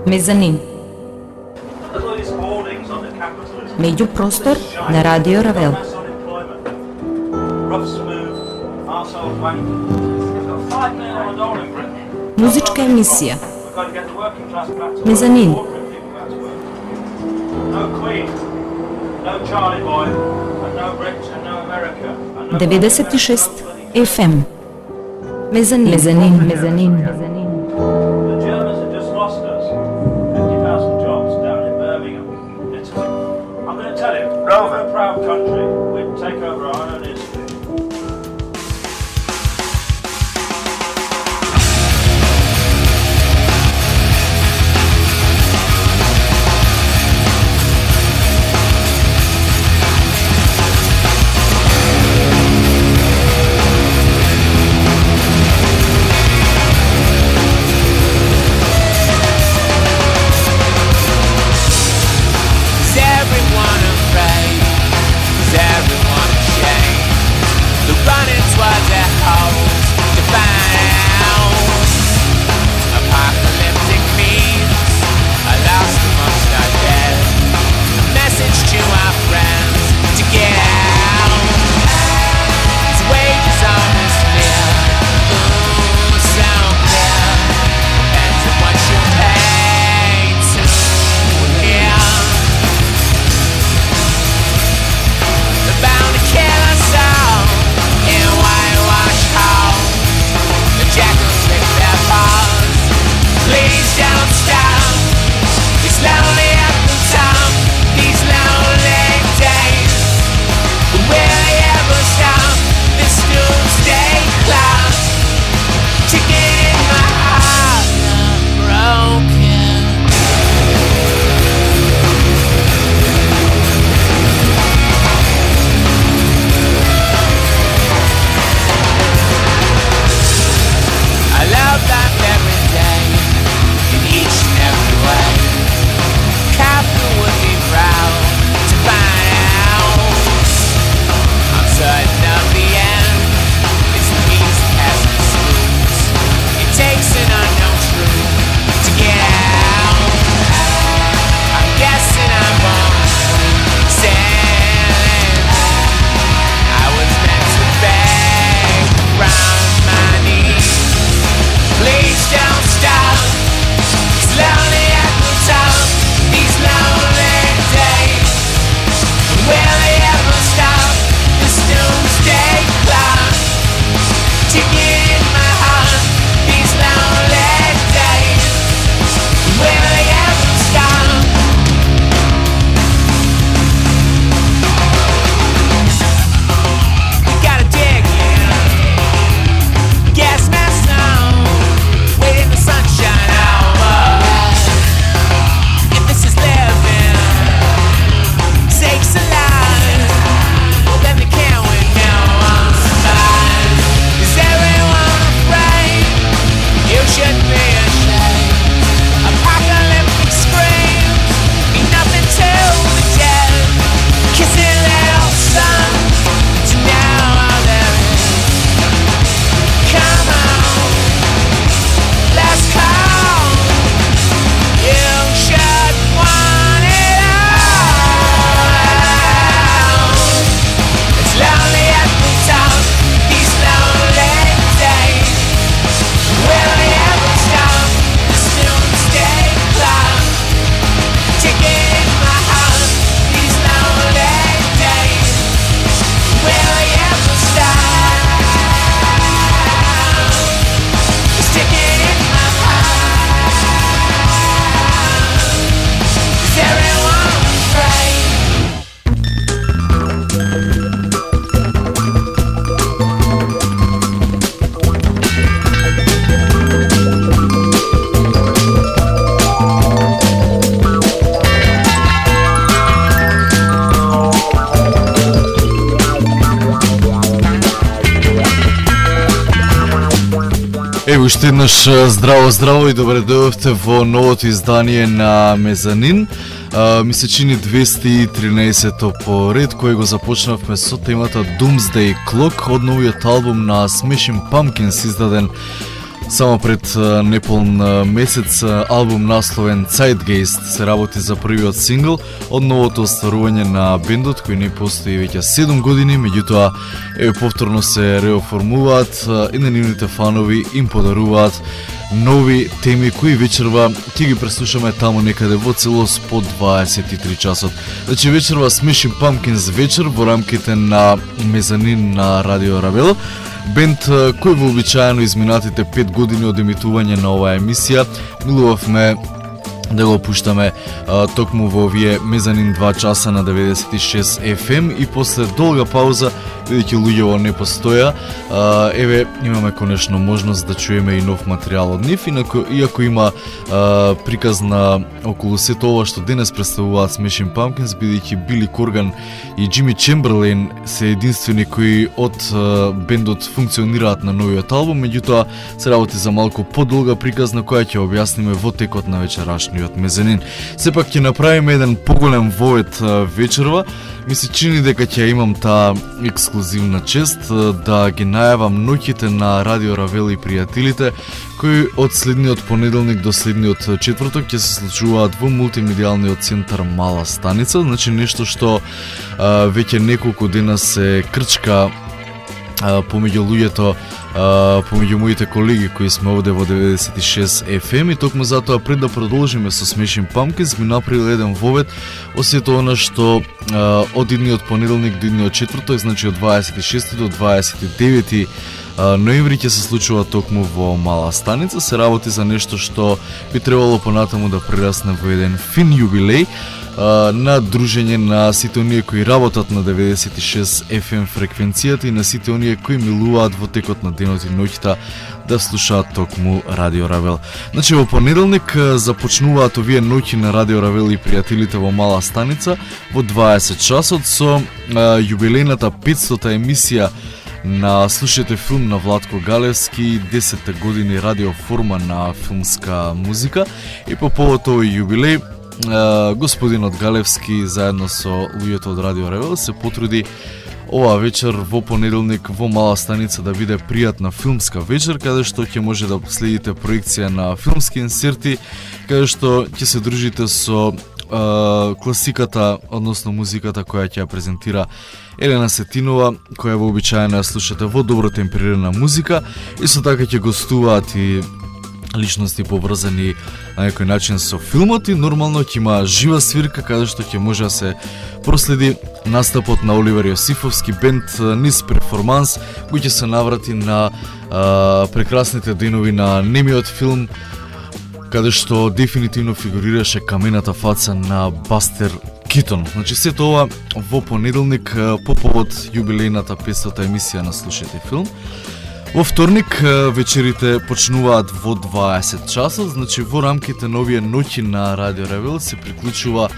Мезанин. Меѓупростор на Радио Равел. Музичка емисија. Мезанин. 96 FM. Мезанин. Мезанин. Мезанин. Мезанин. The Germans have just lost us 50,000 jobs down in Birmingham, Italy. I'm going to tell you, we're a proud country. We'd take over our own history. Уште еднаш здраво и добре дојдовте во новото издание на Мезанин. Ми се чини 213-то по ред, кој го започнавме со темата Doomsday Clock од новиот албум на Smashing Pumpkins, издаден Само пред неполн месец албум насловен Zeitgeist се работи за првиот сингл од новото остварување на бендот кој не постои веќе 7 години, меѓутоа повторно се реоформуваат и на нивните фанови им подаруваат нови теми кои вечерва ќе ги преслушаме таму некаде во целост по 23 часот. Значи вечерва Smashing Pumpkins вечер во рамките на Мезанин на Радио Равел. Бенд кој вообичаено изминатите 5 години од емитување на оваа емисија милувавме да го пуштаме токму во овие Мезанин 2 часа на 96 FM и после долга пауза, бидејќи луѓето не постоја, еве имаме конечно можност да чуеме и нов материјал од нив, иако има приказ на околу сето ова што денес представуваат Smashing Pumpkins, бидејќи Били Корган и Джими Чемберлейн се единствени кои од бендот функционираат на новиот албум, меѓутоа се работи за малку подолга приказ на која ќе објасниме во текот на вечерашниот Мезанин. Сепак ќе направиме еден поголем вовет вечерва. Ми се чини дека ќе имам таа ексклузивна чест да ги најавам ноќите на Радио Равел и пријателите, кои од следниот понеделник до следниот четврток ќе се случуваат во мултимедијалниот центар Мала Станица, значи нешто што веќе неколку дена се крчка помеѓу луѓето, помеѓу моите колеги кои сме овде во 96 FM и токму затоа пред да продолжиме со Smashing Pumpkins ми направил еден вовет од сето она што од идниот понеделник до идниот четврток, значи од 26 до 29 ноември ќе се случува токму во Мала Станица. Се работи за нешто што би требало понатаму да прерасне во еден фин јубилеј на дружење на сите оние кои работат на 96 FM фреквенцијата и на сите оние кои милуваат во текот на денот и ноќта да слушаат токму Радио Равел. Значи во понеделник започнуваат овие ноќи на Радио Равел и пријателите во Мала Станица во 20 часот со јубилејната 500-та емисија на Слушајте филм на Владко Галевски, 10-те години радиоформа на филмска музика и по повод овој јубилеј господинот Галевски заедно со луѓето од Радио Равел се потруди оваа вечер во понеделник во Мала Станица да биде пријатна филмска вечер, каде што ќе може да следите проекција на филмски инсерти, каде што ќе се дружите со класиката, односно музиката која ќе ја презентира Елена Сетинова, која вообичаено ја слушате во добро темперирана музика. Исто така ќе гостуваат и личности поврзани на некој начин со филмот и нормално ќе има жива свирка каде што ќе може да се проследи настапот на Оливер Јосифовски бенд низ перформанс кој ќе се наврати на прекрасните денови на немиот филм каде што дефинитивно фигурираше камената фаца на Бастер Китон. Значи сето ова во понеделник по повод јубилејната 500-та емисија на Слушајте филм. Во вторник вечерите почнуваат во 20 часот, значи во рамките на овие ноќи на Радио Равел се приклучува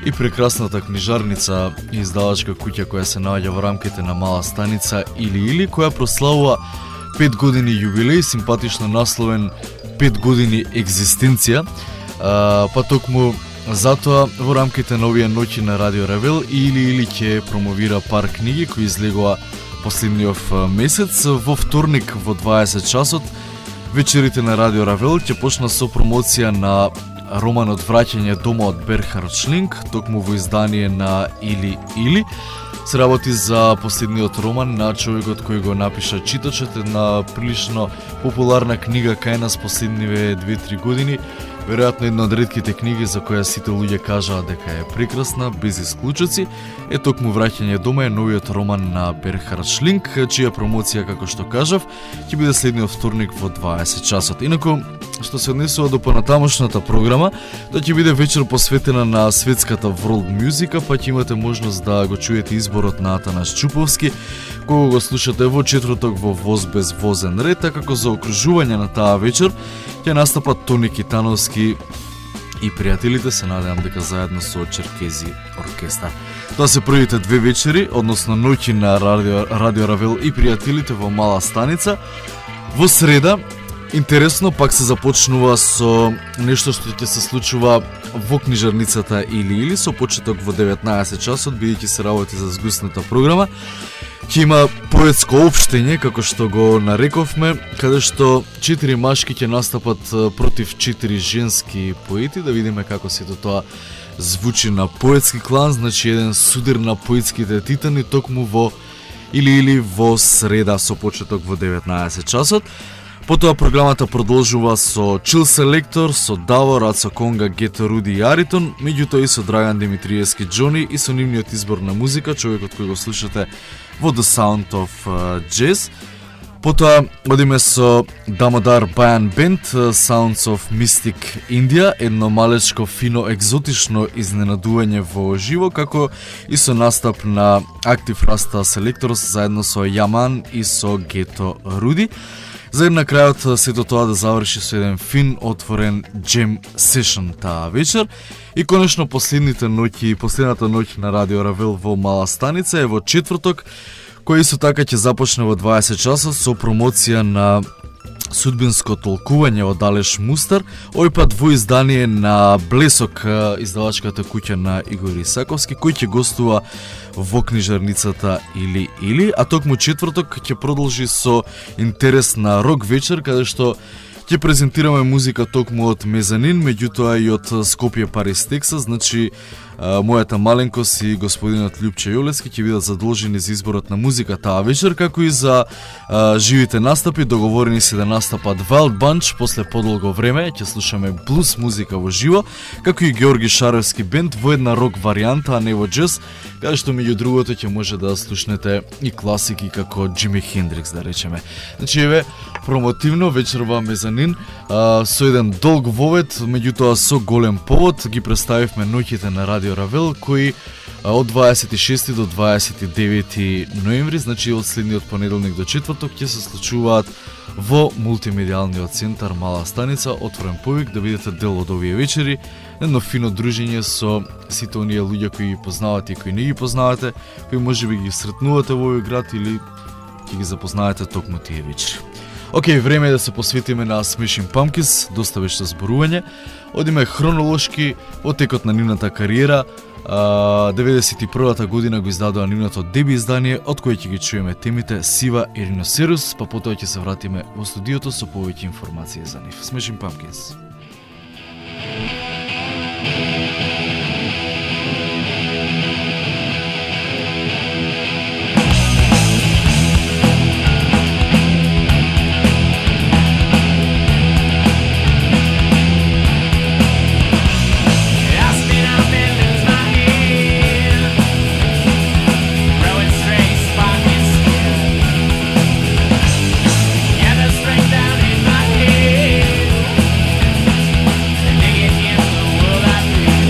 и прекрасната книжарница и издавачка куќа која се наоѓа во рамките на Мала Станица или која прославува 5 години јубилеј, симпатично насловен 5 години екзистенција, па токму затоа во рамките на овие ноќи на Радио Равел или ќе промовира пар книги кои излегува последниот месец. Во вторник во 20 часот вечерите на Радио Равел ќе почна со промоција на романот Враќање дома од Берхард Шлинг, токму во издание на Или. Се работи за последниот роман на човекот кој го напиша Читачот, една прилично популарна книга кај нас последниве 2-3 години. Веројатно една од ретките книги за која сите луѓе кажаат дека е прекрасна, без исклучоци. Е токму Враќање дома е новиот роман на Берхард Шлинг, чија промоција, како што кажав, ќе биде следниот вторник во 20 часот. Инаку, што се однесува до понатамошната програма, тоа ќе биде вечер посветена на светската world music, па ќе имате можност да го чуете изборот на Атанас Чуповски, кога го слушате во четврток во Воз без возен ред, а како за окружување на таа вечер ќе настапат Тони Китановски и пријателите, се надевам дека заедно со Черкези оркестар. Тоа се првите две вечери, односно ноќи на Радио Равел и пријателите во Мала Станица. Во среда, интересно, пак се започнува со нешто што ќе се случува во книжарницата или со почеток во 19 часот, бидејќи се работи за згусната програма. ќе има поетско општење, како што го нарековме, каде што 4 машки ќе настапат против 4 женски поети, да видиме како сето тоа звучи на поетски клан, значи еден судир на поетските титани токму во или во среда со почеток во 19 часот. Потоа програмата продолжува со Chill Selector, со Даво, Рацо Конга, Гето Руди и Аритон, меѓутоа и со Драган Димитриевски Джони и со нивниот избор на музика, човекот кој го слушате во The Sound of Jazz. Потоа одиме со Дамодар Баян Бенд, Sounds of Mystic India, едно малечко фино екзотично изненадување во живо, како и со настап на Active Rasta Selectors заедно со Яман и со Гето Руди. За на крајот сето тоа да заврши со еден фин отворен джем сешн таа вечер. И конечно последната ноќ на Радио Равел во Мала станица е во четврток, кој исто така ќе започне во 20 часот со промоција на судбинско толкување од Алеш Мустар, овој пат во издание на Блесок, издавачката куќа на Игор Исаковски, кој ќе гостува во книжарницата или, а токму четврток ќе продолжи со интересна рок вечер, каде што ќе презентираме музика токму од Мезанин, меѓутоа и од Скопје, Парис, Тексас, значи мојата маленкост и господинот Љупче Јолецки ќе бидат задолжени за изборот на музика таа вечер, како и за живите настапи. Договорени се да настапат Wild Bunch после подолго време, ќе слушаме блуз музика во живо, како и Георги Шаровски бенд во една рок варијанта, а не во джаз, каде што меѓу другото ќе може да слушнете и класики како Джими Хендрикс, да речеме. Значи еве промотивно вечерва Мезанин со еден долг вовед, меѓутоа со голем повод ги представивме ноќите на Радио Равел, кои од 26 до 29 ноември, значи од следниот понеделник до четврток, ќе се случуваат во мултимедијалниот центар Мала станица. Отворен повик да бидете дел од овие вечери, едно фино дружење со сите оние луѓе кои ги познавате и кои не ги познавате, кои можеби ги сретнувате во овој град или ќе ги запознаете токму тие вечери. Океј, време е да се посветиме на Smashing Pumpkins, доста беше зборување. Одиме хронолошки во текот на нивната кариера. 91-та година го издадоа нивното деби издание, од кое ќе ги чуеме темите Сива и Риносерус, па потоа ќе се вратиме во студиото со повеќе информации за нив. Smashing Pumpkins. Down in my head, and digging in the world I feel.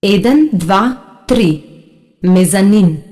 1, 2, 3. Мезанин.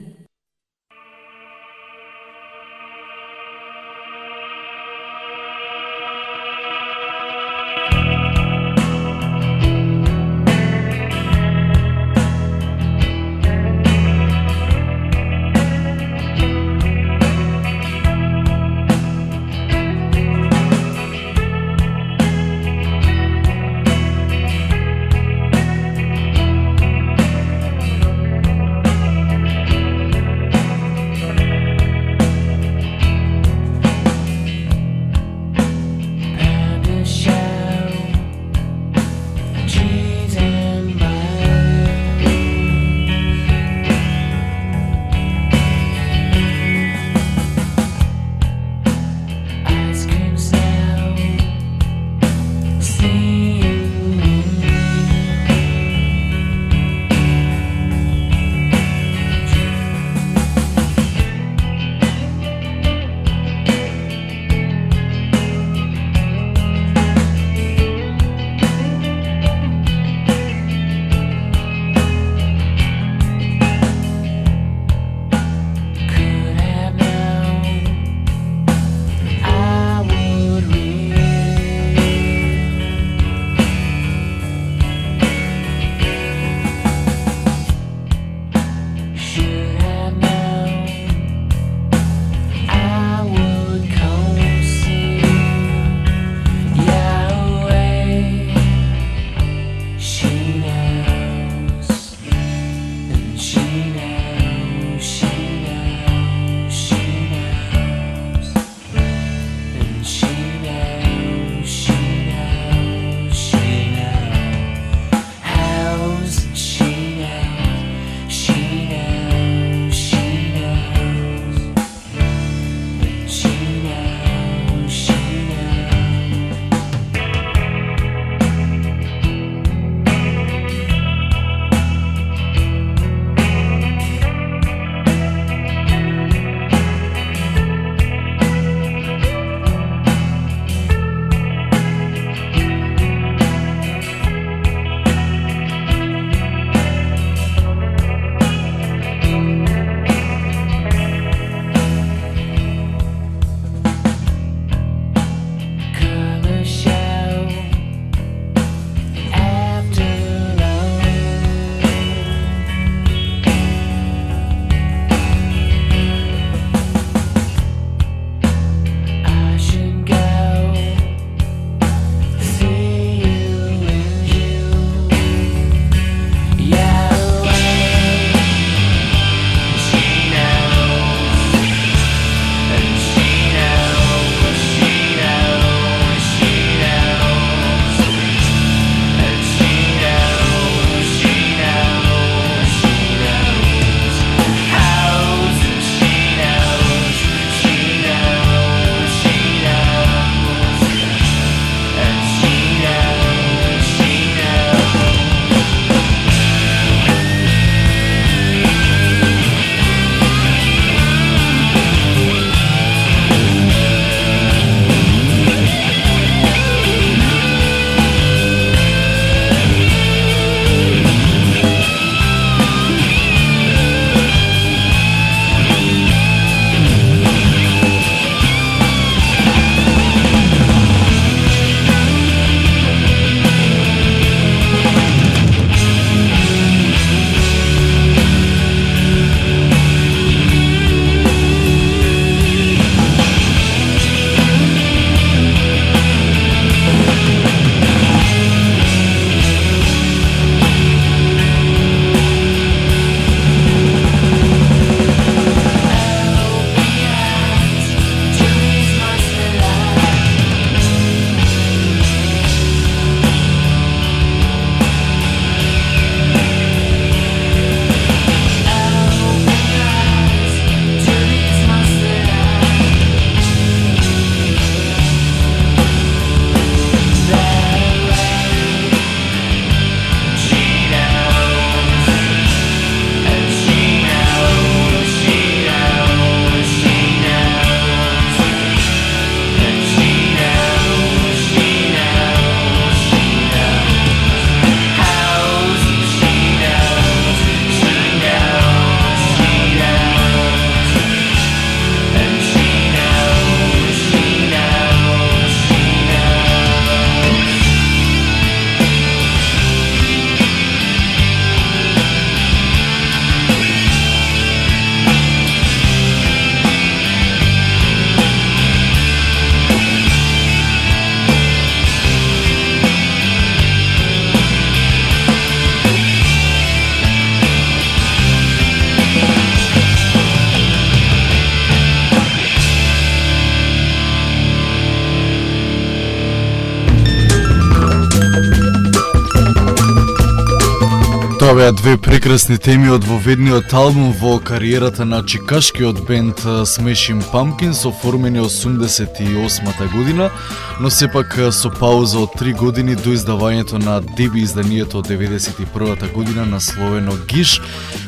Тоа беа две прекрасни теми од воведниот албум во кариерата на чикашкиот бенд Smashing Pumpkins, оформени 88-та година, но сепак со пауза од 3 години до издавањето на деби изданието од 91-та година насловено Гиш,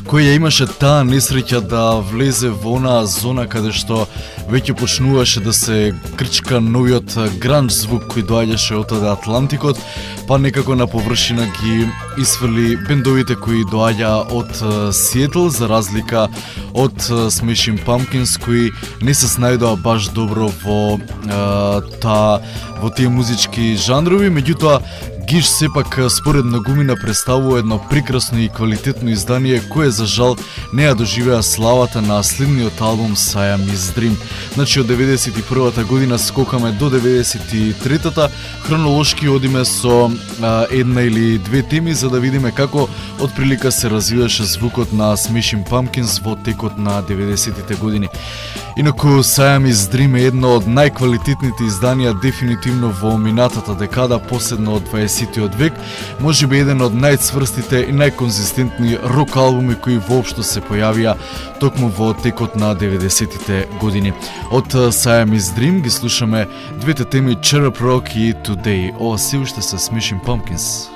кој ја имаше таа несреќа да влезе во онаа зона каде што веќе почнуваше да се крчка новиот гранж звук кој доаѓаше од Атлантикот, па некако на површина ги исфрли бендовите кои доаѓа од Сиетл, за разлика од Smashing Pumpkins, кои не се снајдоа баш добро во тие музички жанрови, меѓутоа Гиш сепак според многумина представува едно прекрасно и квалитетно издание кое за жал не ја доживеа славата на следниот албум Siamese Dream. Значи од 91-та година скокаме до 93-та, хронолошки одиме со една или две теми за да видиме како отприлика се развиваше звукот на Smashing Pumpkins во текот на 90-тите години. Инаку Siamese Dream е едно од најквалитетните изданија дефинитивно во минатата декада, последно од 20-тиот век, можеби еден од најцврстите и најконзистентни рок албуми кои воопшто се појавија токму во текот на 90-тите години. Од Siamese Dream ги слушаме двете теми Cherub Rock и Today. Ова се уште се Smashing Pumpkins.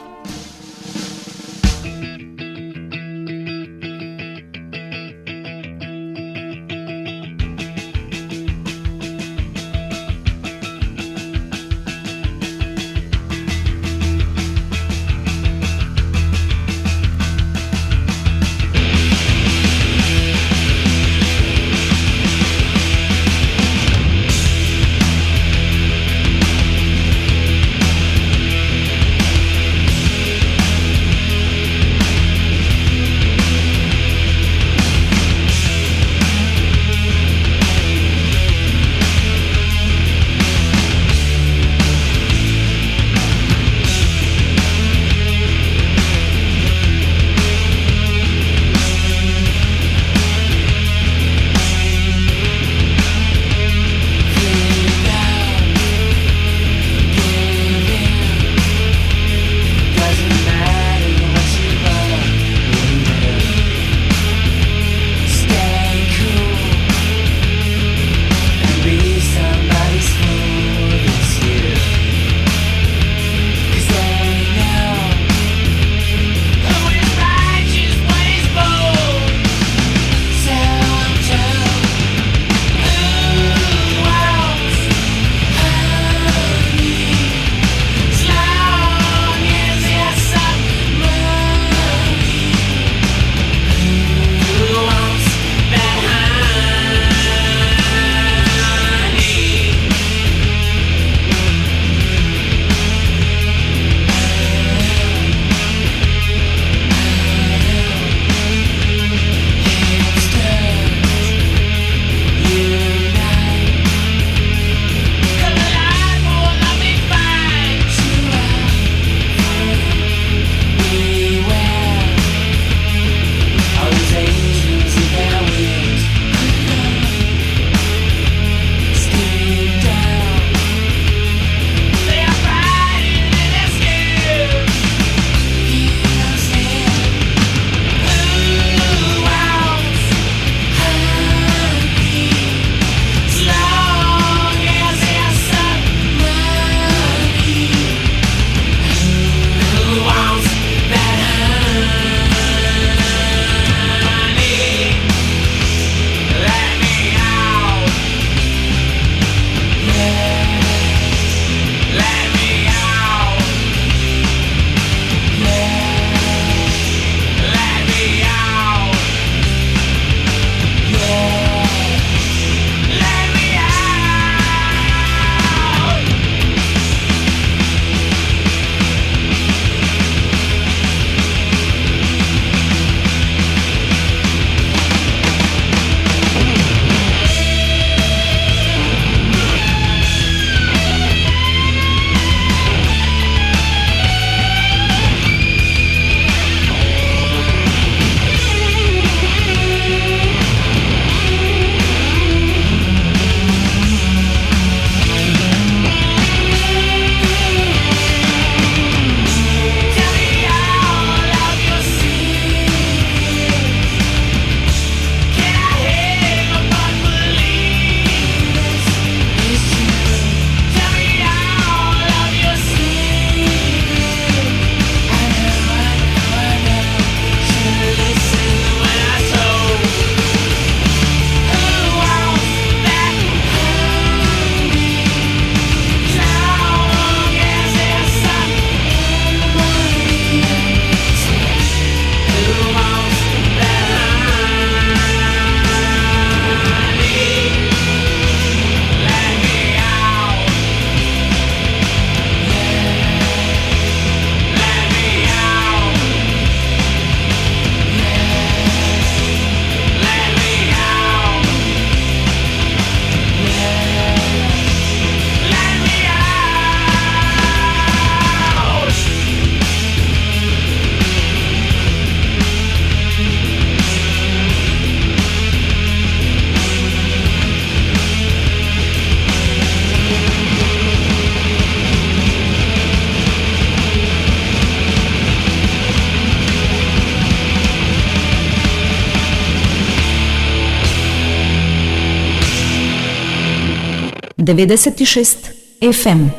96 FM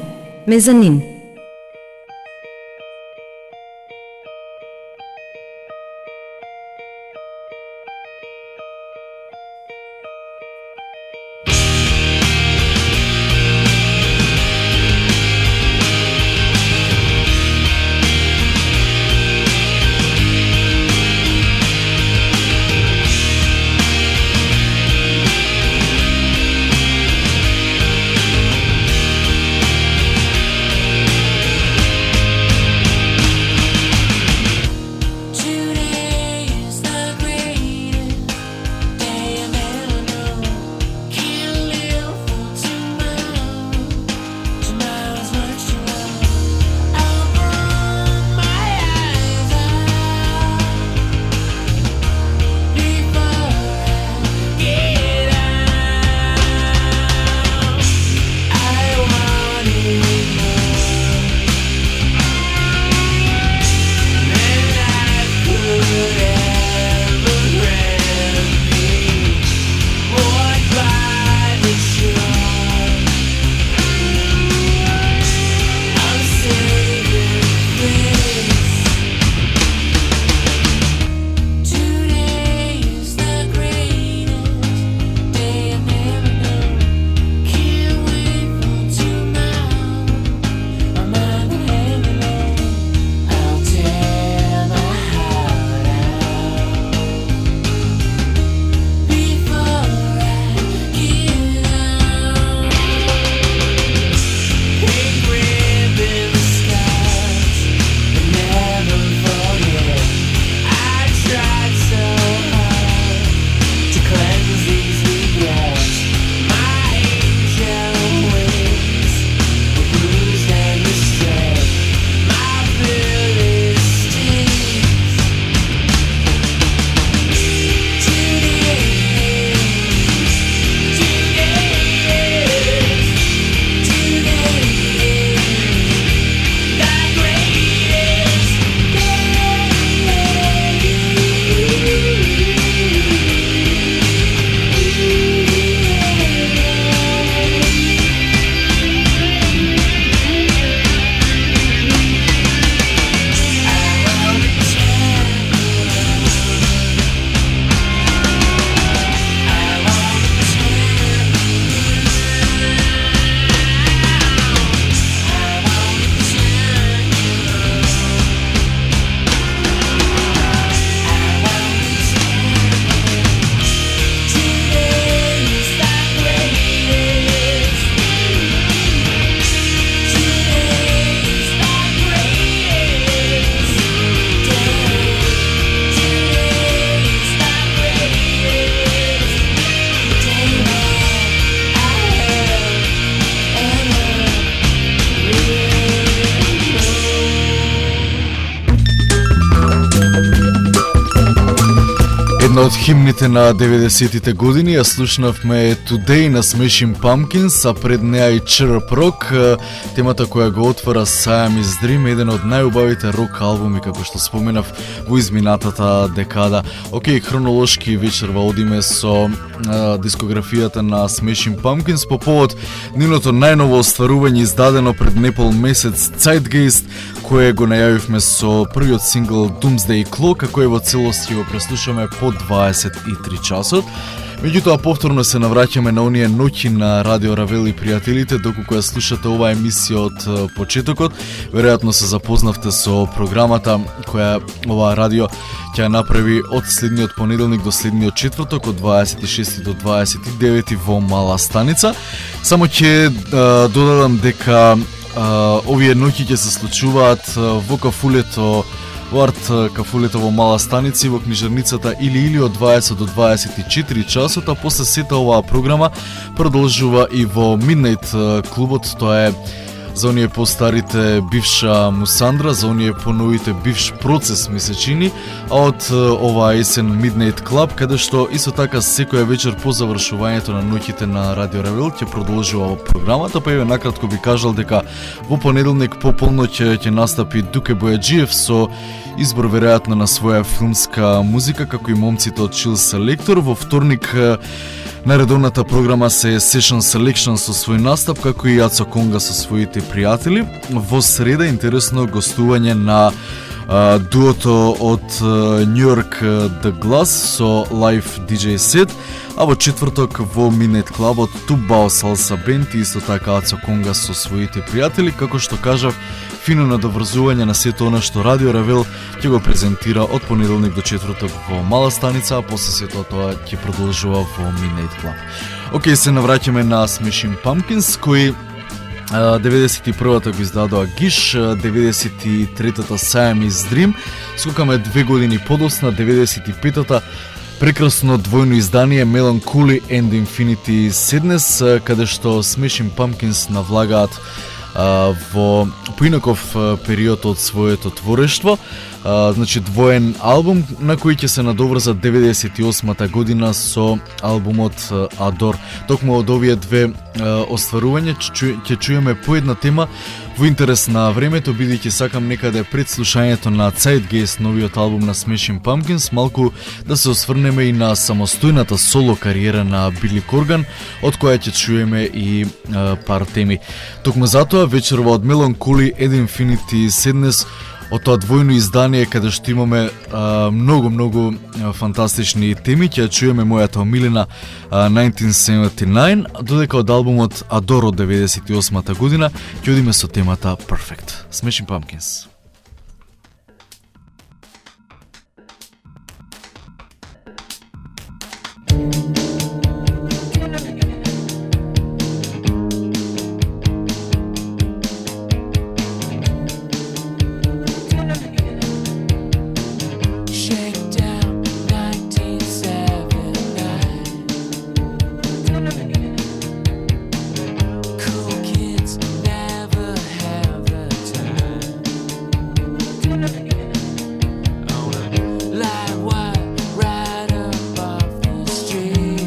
Мезанин. Една од химните на 90-тите години ја слушнавме Today на Smashing Pumpkins, а пред неа и Chirp Rock, темата која го отвора Siamese Dream, еден од најубавите рок албуми, како што споменав, во изминатата декада. Океј, хронолошки вечерва одиме со дискографијата на Smashing Pumpkins по повод нивното најново остварување издадено пред непол месец Zeitgeist, кое го најавивме со првиот сингл Doomsday Clock, кој во целост ќе го преслушаме по 23 часот. Меѓутоа, повторно се навраќаме на оние ноќи на Радио Равел и пријателите, доколку ја слушате оваа емисија од почетокот. Веројатно се запознавте со програмата која оваа радио ќе направи од следниот понеделник до следниот четврток, од 26 до 29 во Мала Станица. Само ќе додадам дека овие ноќи ќе се случуваат во кафулето Арт кафулето во Мала Станица во книжарницата или од 20 до 24 часот, а после сета оваа програма продолжува и во Midnight клубот. Тоа е за оние постарите бивша Мусандра, за оние поновите бивш Процес ми се чини, а од оваа есен Midnight Club, каде што исто така секоја вечер по завршувањето на ноќите на Радио Равел ќе продолжува програмата, па еве накратко би кажал дека во понеделник по полноќ ќе настапи Дуке Бојаджиев со избор веројатно на своја филмска музика, како и момците од Chill Selector. Во вторник На редовната програма се Session Selection со свој настап, како и Ацо Конга со своите пријатели. Во среда интересно гостување на дуото од Нью Йорк The Glass со live DJ set, а во четврток во Midnight Club од Tubao Salsa Band и исто така Ацо Конга со своите пријатели, како што кажав, фино надоврзување на сето она што Радио Равел ќе го презентира од понеделник до четврток во Мала станица, а после сето тоа ќе продолжува во Midnight Club. Океј, се навраќаме на Smashing Pumpkins, кои 91-та го издадоа Гиш, 93-та Siamese Dream, скокаме 2 години подоцна, 95-та прекрасно двојно издание Melancholy and Infinity Sadness, каде што Smashing Pumpkins навлагаат во поинаков период од своето творештво. Значи двоен албум на кој ќе се надоврза 98-та година со албумот Adore. Токму од овие две остварувања ќе чуеме по една тема во интерес на времето, бидејќи сакам некаде пред слушањето на Zeitgeist, новиот албум на Smashing Pumpkins, малку да се осврнеме и на самостојната соло кариера на Били Корган, од која ќе чуеме и пар теми. Токму затоа вечерва од Melancholy and Infinity Sadness, од тоа двојно издание каде што имаме многу фантастични теми, ќе чуеме мојата омилена 1979, додека од албумот Adore од 98-та година ќе одиме со темата Perfect. Smashing Pumpkins. Like what right above the street.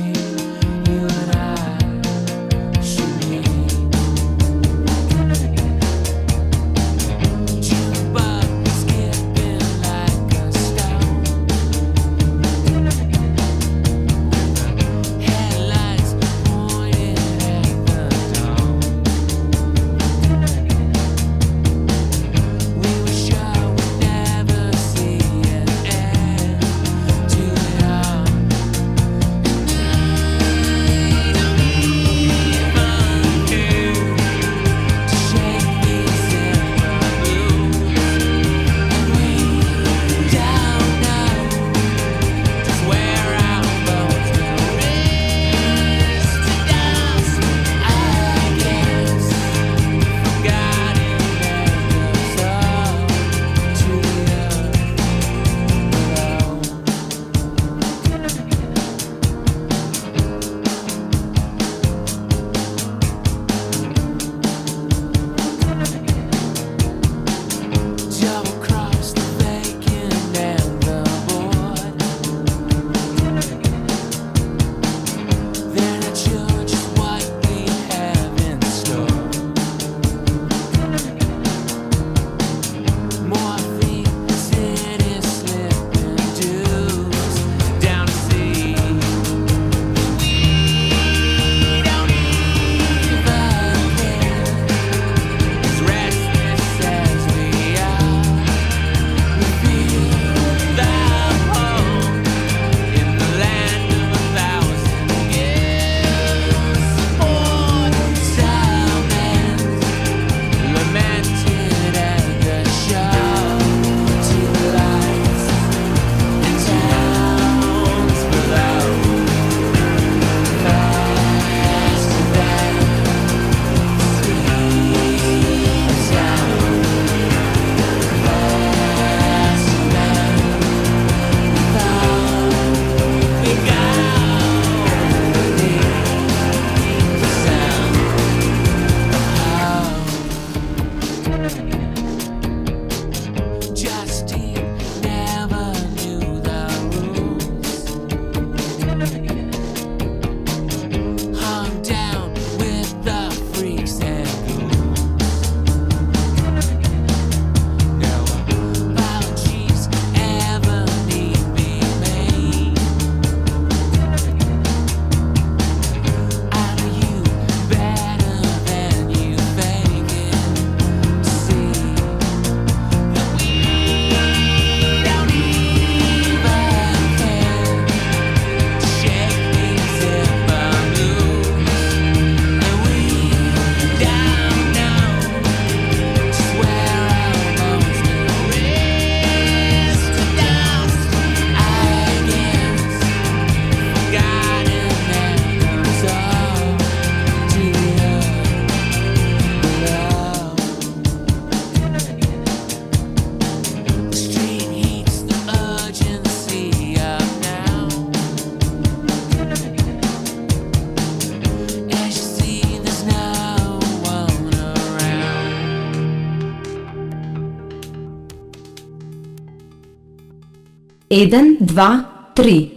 1, 2, 3.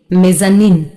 Мезанин.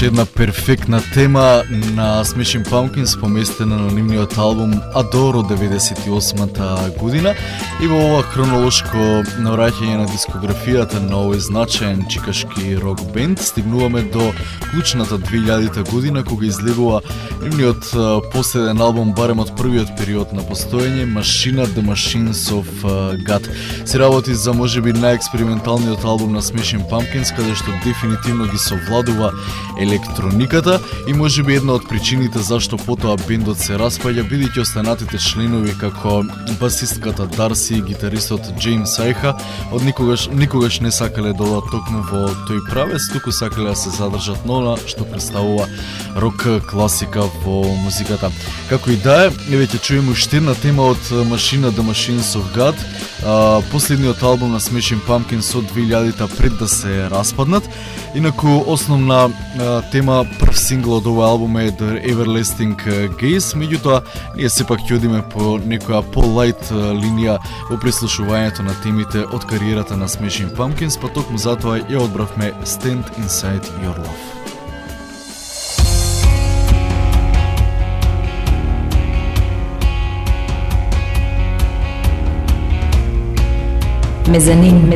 беше една перфектна тема на Smashing Pumpkins, поместена на нивниот албум Adoro 98-та година, и во ова хронолошко навраќање на дискографијата на овој значаен чикашки рок бенд стигнуваме до клучната 2000-та година, кога излегува нивниот последен албум, барем од првиот период на постоење, Machina The Machines of God. Се работи за можеби најексперименталниот албум на Smashing Pumpkins, каде што дефинитивно ги совладува електрониката и можеби една од причините зашто потоа бендот се распаѓа, бидејќи останатите членови како басистката Дарси и гитаристот Джеймс Айха од никогаш не сакале да одат токму во тој правец, туку сакале да се задржат на она што представува рок класика во музиката. Како и да е, веќе чуеме уште една тема од Machina The Machines of God, последниот албум на Smashing Pumpkins од 2000-та пред да се распаднат. Инаку основна тема, прв сингл од овој албум е The Everlasting Gaze, меѓутоа ние сепак ќе одиме по некоја по-лајт линија во преслушувањето на темите од кариерата на Smashing Pumpkins, па токму затоа ја одбравме Stand Inside Your Love. Мезанин.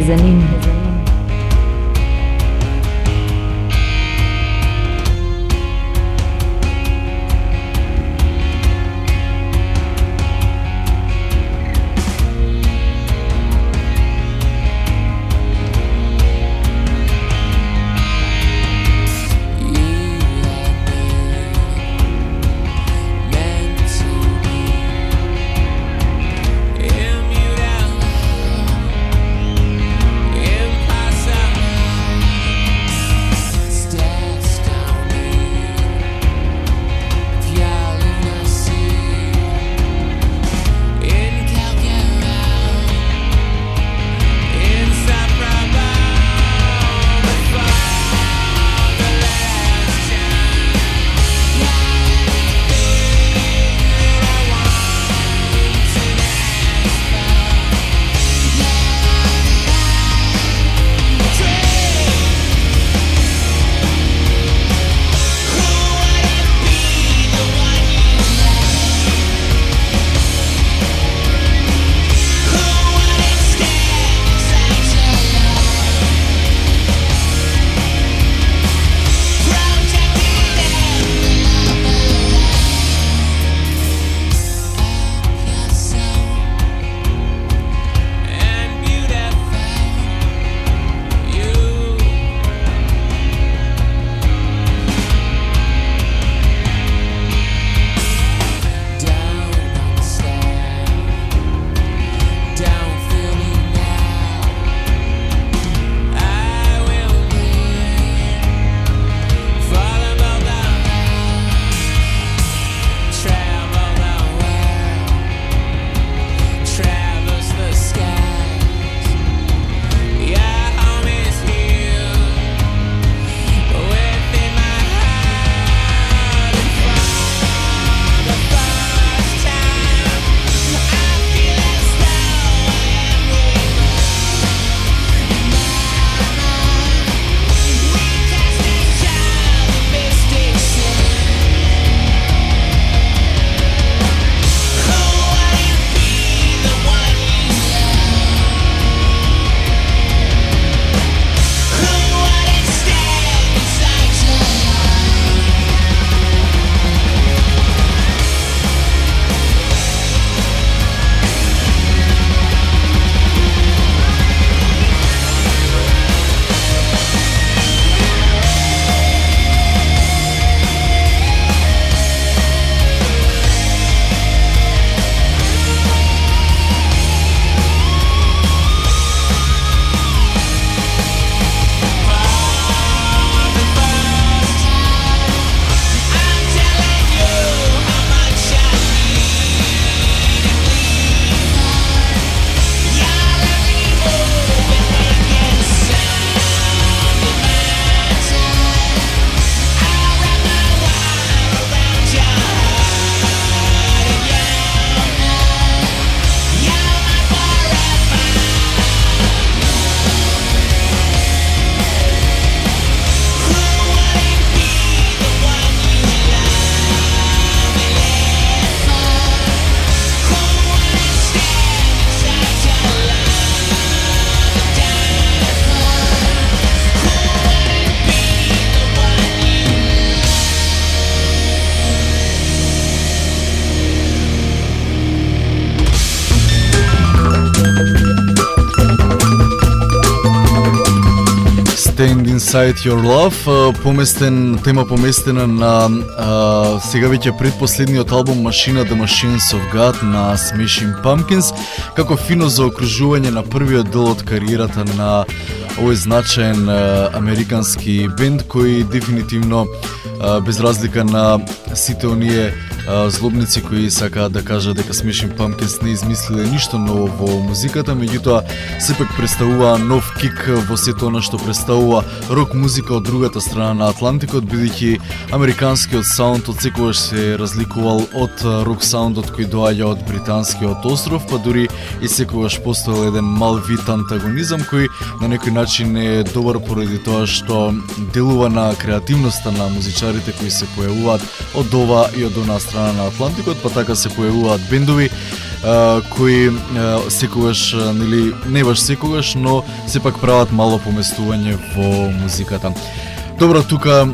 Contained Inside Your Love, тема поместена на сега веќе предпоследниот албум Machina the Machines of God на Smashing Pumpkins, како фино заокружување на првиот дел од кариерата на овој значаен американски бенд кој дефинитивно без разлика на сите оние злобници кои сакаат да кажат дека Smashing Pumpkins не измислиле ништо ново во музиката, меѓутоа сепак представува нов кик во сето она што представува рок музика од другата страна на Атлантикот, бидејќи американскиот саунд од секогаш се разликувал од рок саундот кој доаѓа од британскиот остров, па дури и секогаш постоел еден мал вид антагонизам кој на некој начин е добар поради тоа што делува на креативноста на музичарите кои се појавуваат од ова и од она страна на Атлантикот, па така се појавуваат бендови кои секогаш, нели, не баш секогаш, но сепак прават мало поместување во музиката. Добро, тука,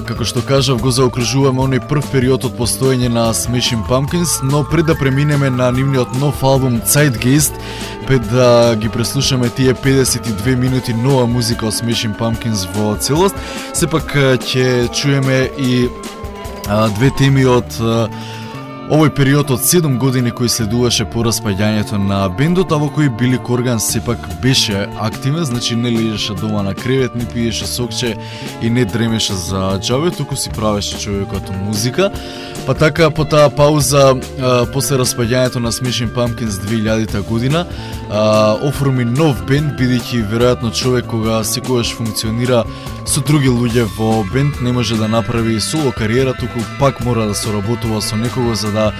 како што кажав, го заокружуваме оној прв период од постоење на Smashing Pumpkins, но пред да преминеме на нивниот нов албум Zeitgeist, пред да ги преслушаме тие 52 минути нова музика од Smashing Pumpkins во целост, сепак ќе чуеме и две теми од овој период од 7 години кој следуваше по распаѓањето на бендот, а во кој Били Корган сепак беше активен, значи не лежеше дома на кревет, не пиеше сокче и не дремеше за џабе, туку си правеше човекот музика. Па така, по таа пауза, после распаѓањето на Smashing Pumpkins 2000 година, оформи нов бенд, бидејќи веројатно човек кога секогаш функционира со други луѓе во бенд не може да направи соло кариера, туку пак мора да соработува со некого за да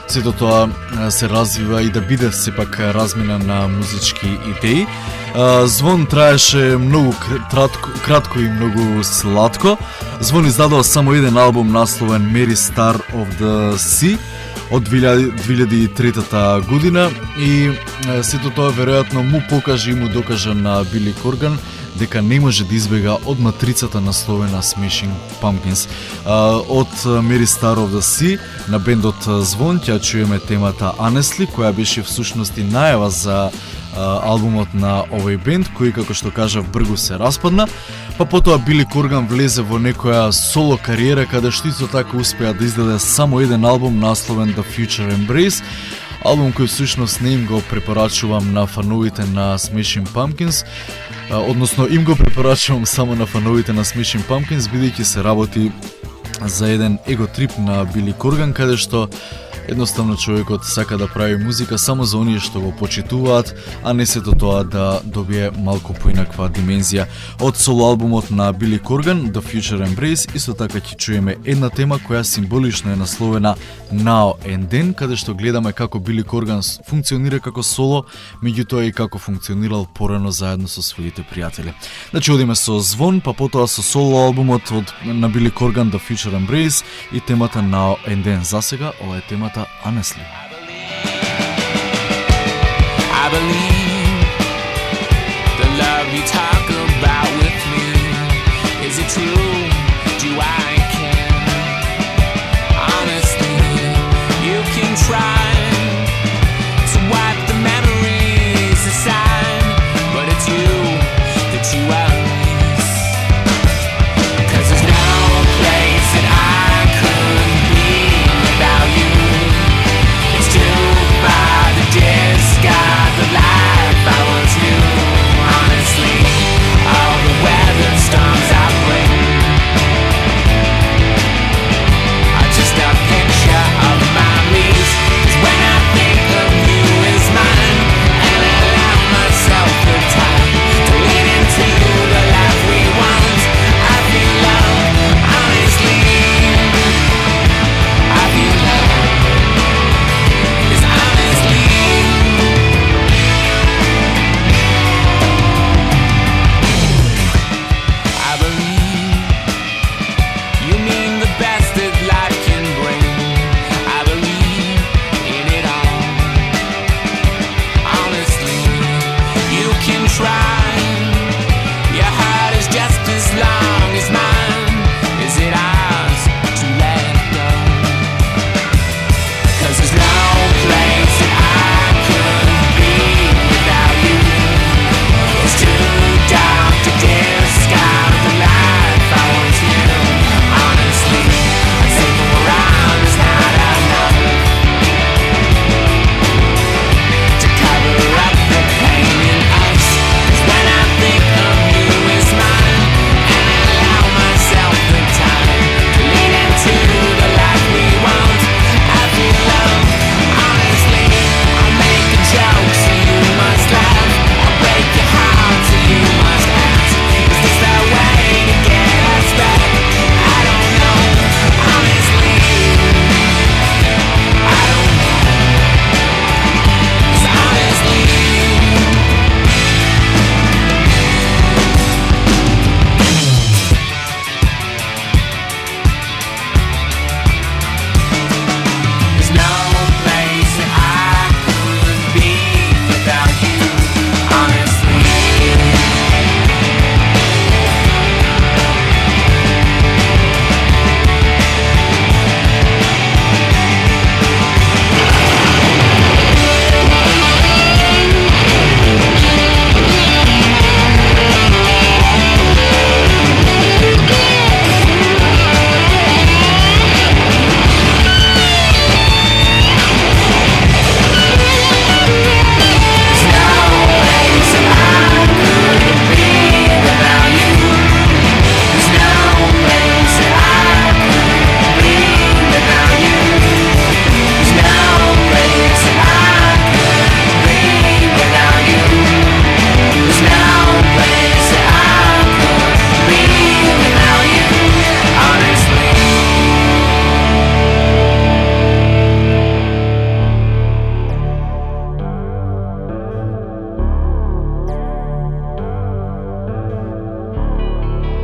сето тоа се развива и да биде сепак размена на музички идеи. Звон траеше многу кратко и многу сладко. Звон издадува само еден албум насловен Mary Star of the Sea од 2003 година и сето тоа веројатно му покажа и му докажа на Били Корган дека не може да избега од матрицата насловена Smashing Pumpkins. Од Mary Star of the Sea на бендот Звон ќе чуеме темата Honestly, која беше всушност и најава за албумот на овој бенд, кој, како што кажав, бргу се распадна, па потоа Били Корган влезе во некоја соло кариера, каде што исто така успеа да издаде само еден албум насловен The Future Embrace, албум кој всушност не им го препорачувам на фановите на Smashing Pumpkins, односно им го препорачувам само на фановите на Smashing Pumpkins, бидејќи се работи за еден его трип на Били Корган, каде што едноставно човекот сака да прави музика само за оние што го почитуваат, а не сето тоа да добие малку поинаква димензија. Од соло албумот на Били Корган, The Future Embrace, исто така ќе чуеме една тема која символично е насловена Now and Then, каде што гледаме како Били Корган функционира како соло, меѓутоа и како функционирал порано заедно со своите пријатели. Значи одиме со Звон, па потоа со соло албумот на Били Корган, The Future Embrace и темата Now and Then. За сега ова е темата Honestly. I believe the love you talk about with me. Is it true? Do I care? Honestly, you can try to wipe the memories aside, but it's you that you are. Discard the life I once knew. Honestly, all the weather storms I bring.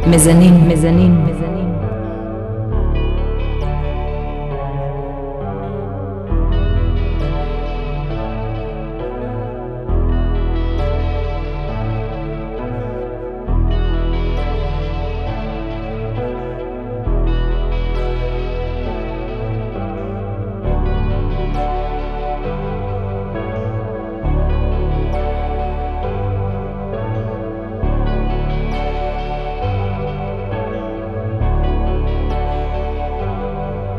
Мезанин, мезанин, мезанин.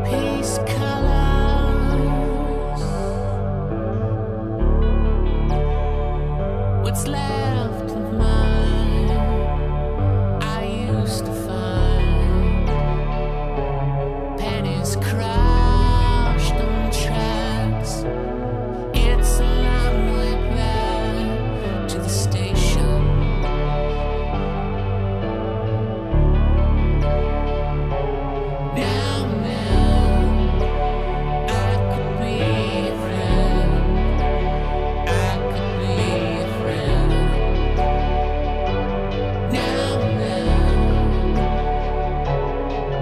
Peace colors. What's left of mine? I used to find pennies crushed on tracks. It's a long way back to the station. Now I could be a friend. I could be a friend.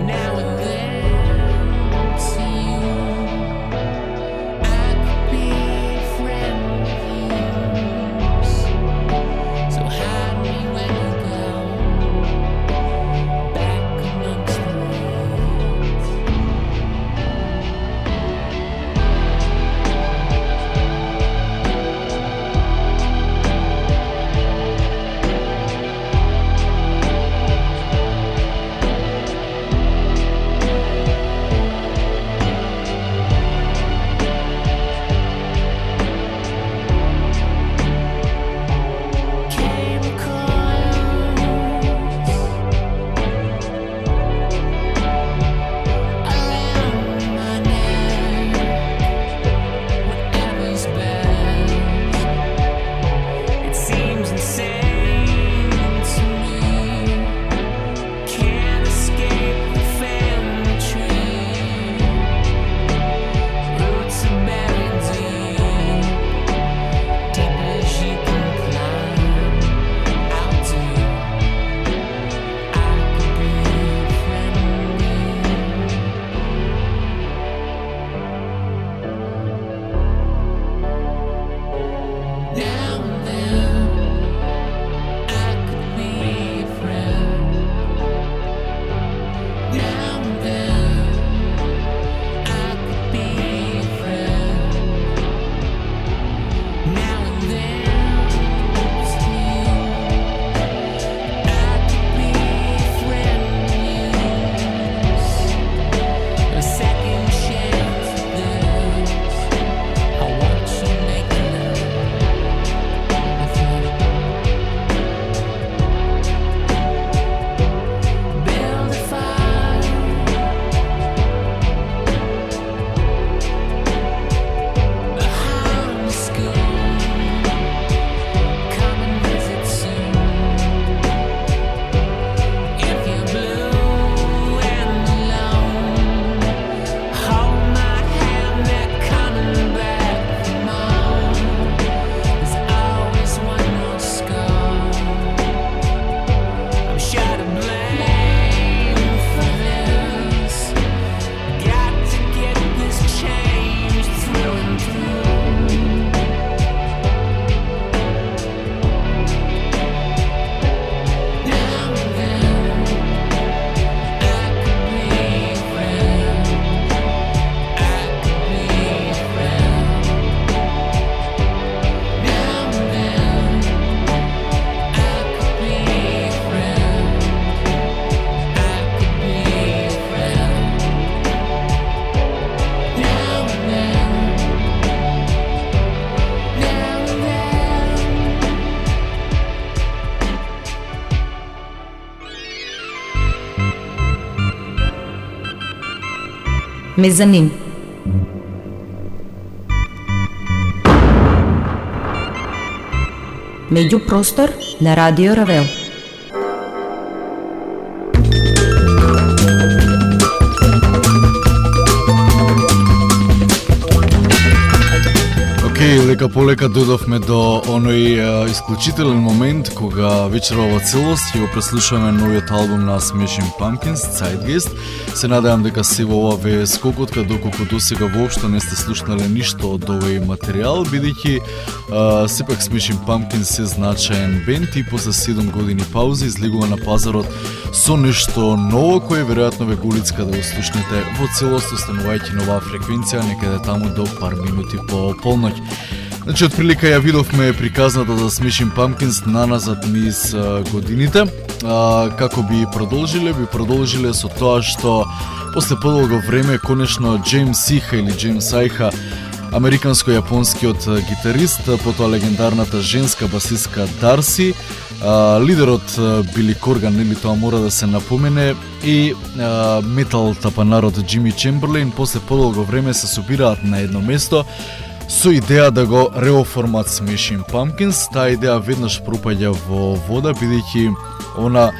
Now and then to you, I could be a friend of yours. So hide me when you go back amongst the ruins. Мезанин. Меѓупростор на Радио Равел. Океј, лека полека дојдовме до оној исклучителен момент кога вечерва во целост ќе го преслушаме новиот албум на Smashing Pumpkins, Zeitgeist. Се надевам дека се во ова ве скокотка, доколку досега воопшто не сте слушнале ништо од овој материјал, бидејќи сепак Smashing Pumpkins се значаен бенд и после 7 години пауза излегува на пазарот со нешто ново кое веројатно ве голицка да го слушнете во целост, останувајќи на оваа фреквенција некаде таму до пар минути по полноќ. Значи, од прилика ја видовме приказната за Smashing Pumpkins наназад низ годините. Како би продолжиле со тоа што после подолго време конечно Джеймс Иха или Джеймс Айха, американско-јапонскиот гитарист, потоа легендарната женска басистка Дарси, лидерот Били Корган, нели тоа мора да се напомене, и метал тапанарот Џими Чемберлейн после подолго време се собираат на едно место со идеја да го реоформат Smashing Pumpkins. Таа идеја веднаш пропаѓа во вода, бидејќи она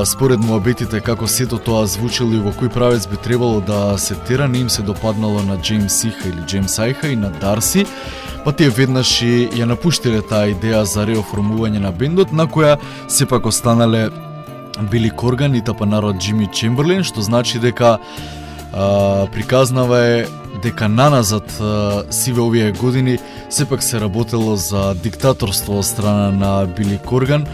според муабетите како сето тоа звучело и во кој правец би требало да се тера, не им се допаднало на Джеймс Иха или Джеймс Айха и на Дарси, па тие веднаш и ја напуштиле таа идеја за реоформување на бендот, на која сепак останале Били Корган и тапанарот Џими Чемберлейн, што значи дека приказнава е дека наназад сиве овие години сепак се работело за диктаторство од страна на Били Корган,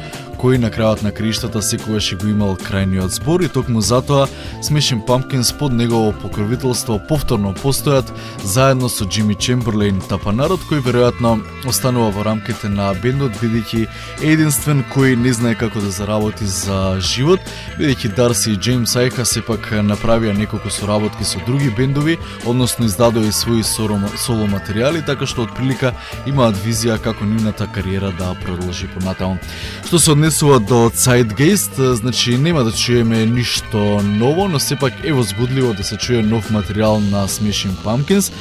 кој на крајот на криштата секогаш го имал крајниот збор, и токму затоа Smashing Pumpkins под негово покровителство повторно постојат заедно со Џими Чемберлейн тапанарот, кој веројатно останува во рамките на бендот, бидејќи е единствен кој не знае како да заработи за живот, бидејќи Дарси и Джеймс Айха сепак направија неколку соработки со други бендови, односно издадоа и своји соло материјали, така што од прилика имаат визија како нивната кариера да продолжи понатаму. Што се однесува до Zeitgeist, значи нема да чуеме ништо ново, но сепак е возбудливо да се чуе нов материјал на Smashing Pumpkins.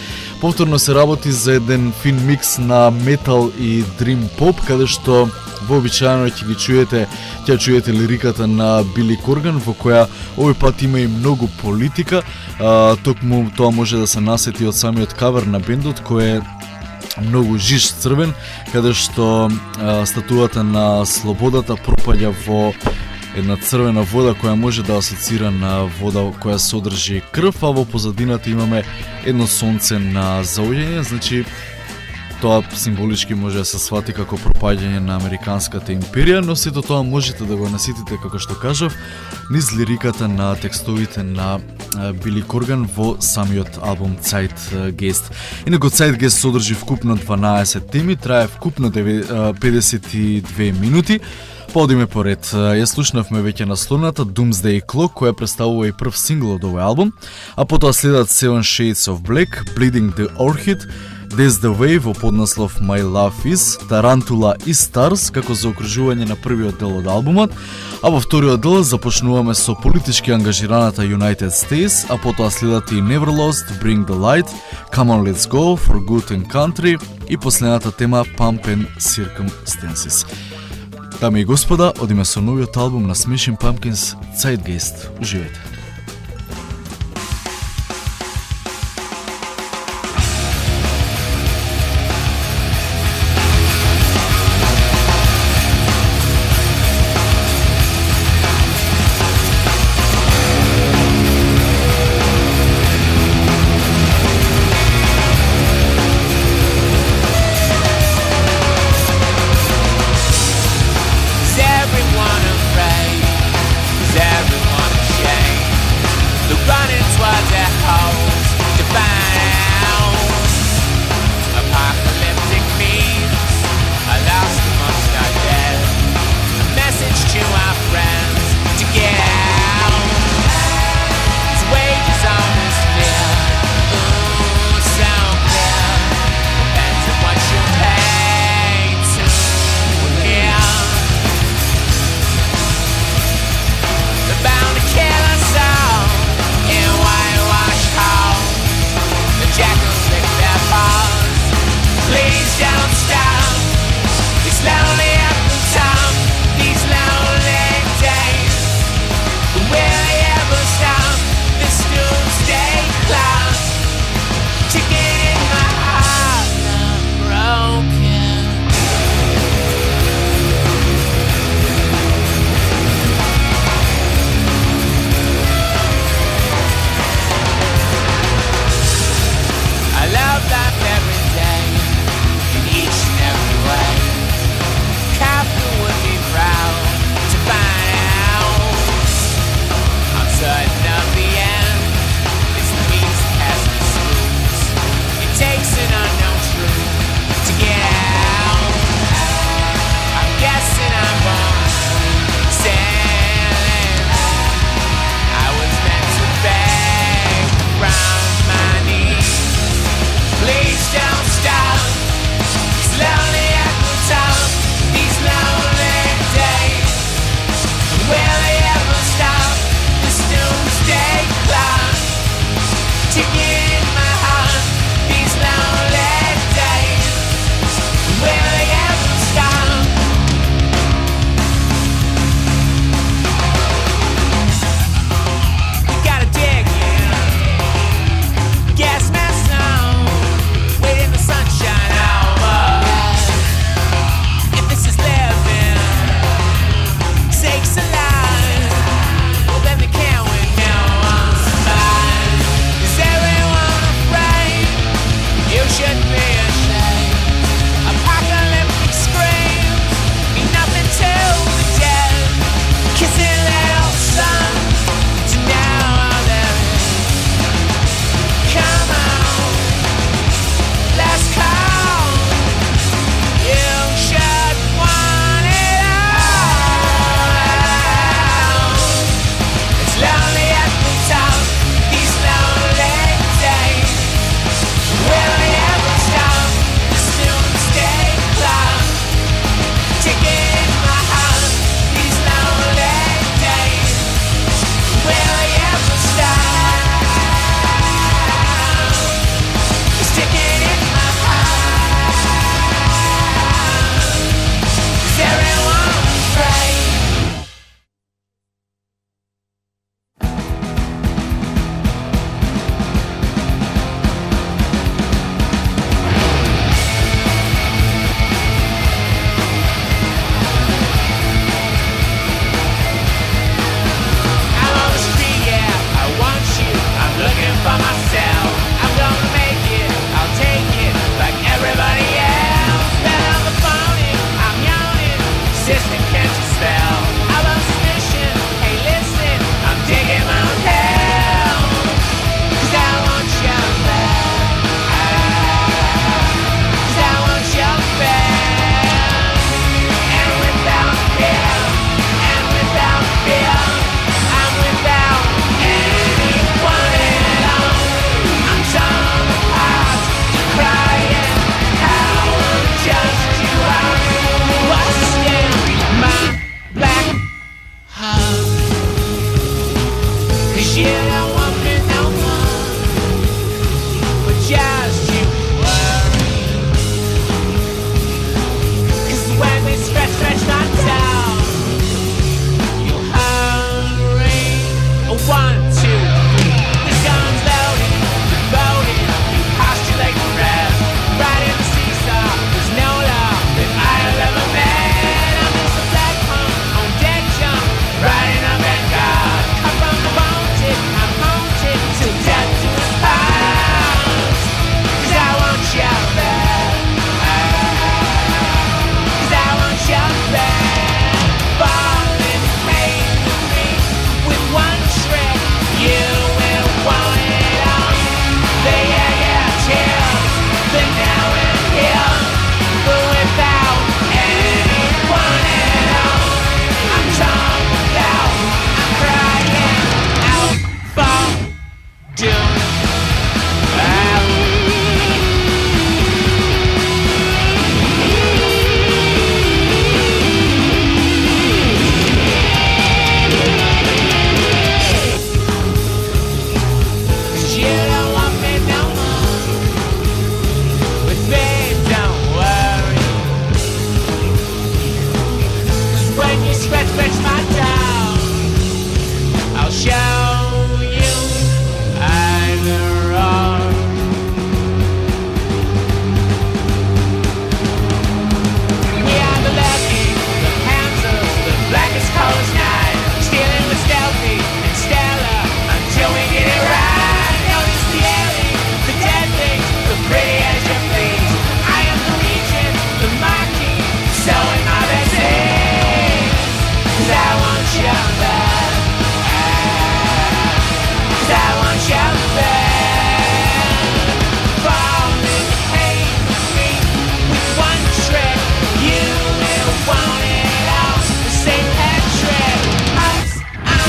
Повторно се работи за еден фин микс на метал и дрим поп, каде што вообичаено ќе чуете лириката на Били Корган, во која овој пат има и многу политика. Токму тоа може да се насети од самиот кавер на бендот, кој е многу жиж црвен, каде што статуата на слободата пропаѓа во една црвена вода која може да асоцира на вода која содржи крв, а во позадината имаме едно сонце на заоѓање, значи тоа символички може да се свати како пропаѓање на американската империја, но сето тоа можете да го наситите, како што кажав, низ лириката на текстовите на Били Корган во самиот албум Zeitgeist. Инаку Zeitgeist содржи вкупно 12 теми, трае вкупно 52 минути. Подиме поред. Ја слушнавме веќе насловната Doomsday Clock, која представува и прв сингл од овој албум, а потоа следат Seven Shades of Black, Bleeding the Orchid, That's the Way во поднаслов My Love Is, Tarantula и Stars како заокружување на првиот дел од албумот, а во вториот дел започнуваме со политички ангажираната United States, а потоа следат и Never Lost, Bring the Light, Come on Let's Go, For Good and Country и последната тема Pump and Circumstances. Дами и господа, одиме со новиот албум на Smashing Pumpkins, Zeitgeist. Уживете! Everyone afraid, is everyone ashamed?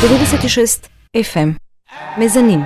96 FM. Мезанин.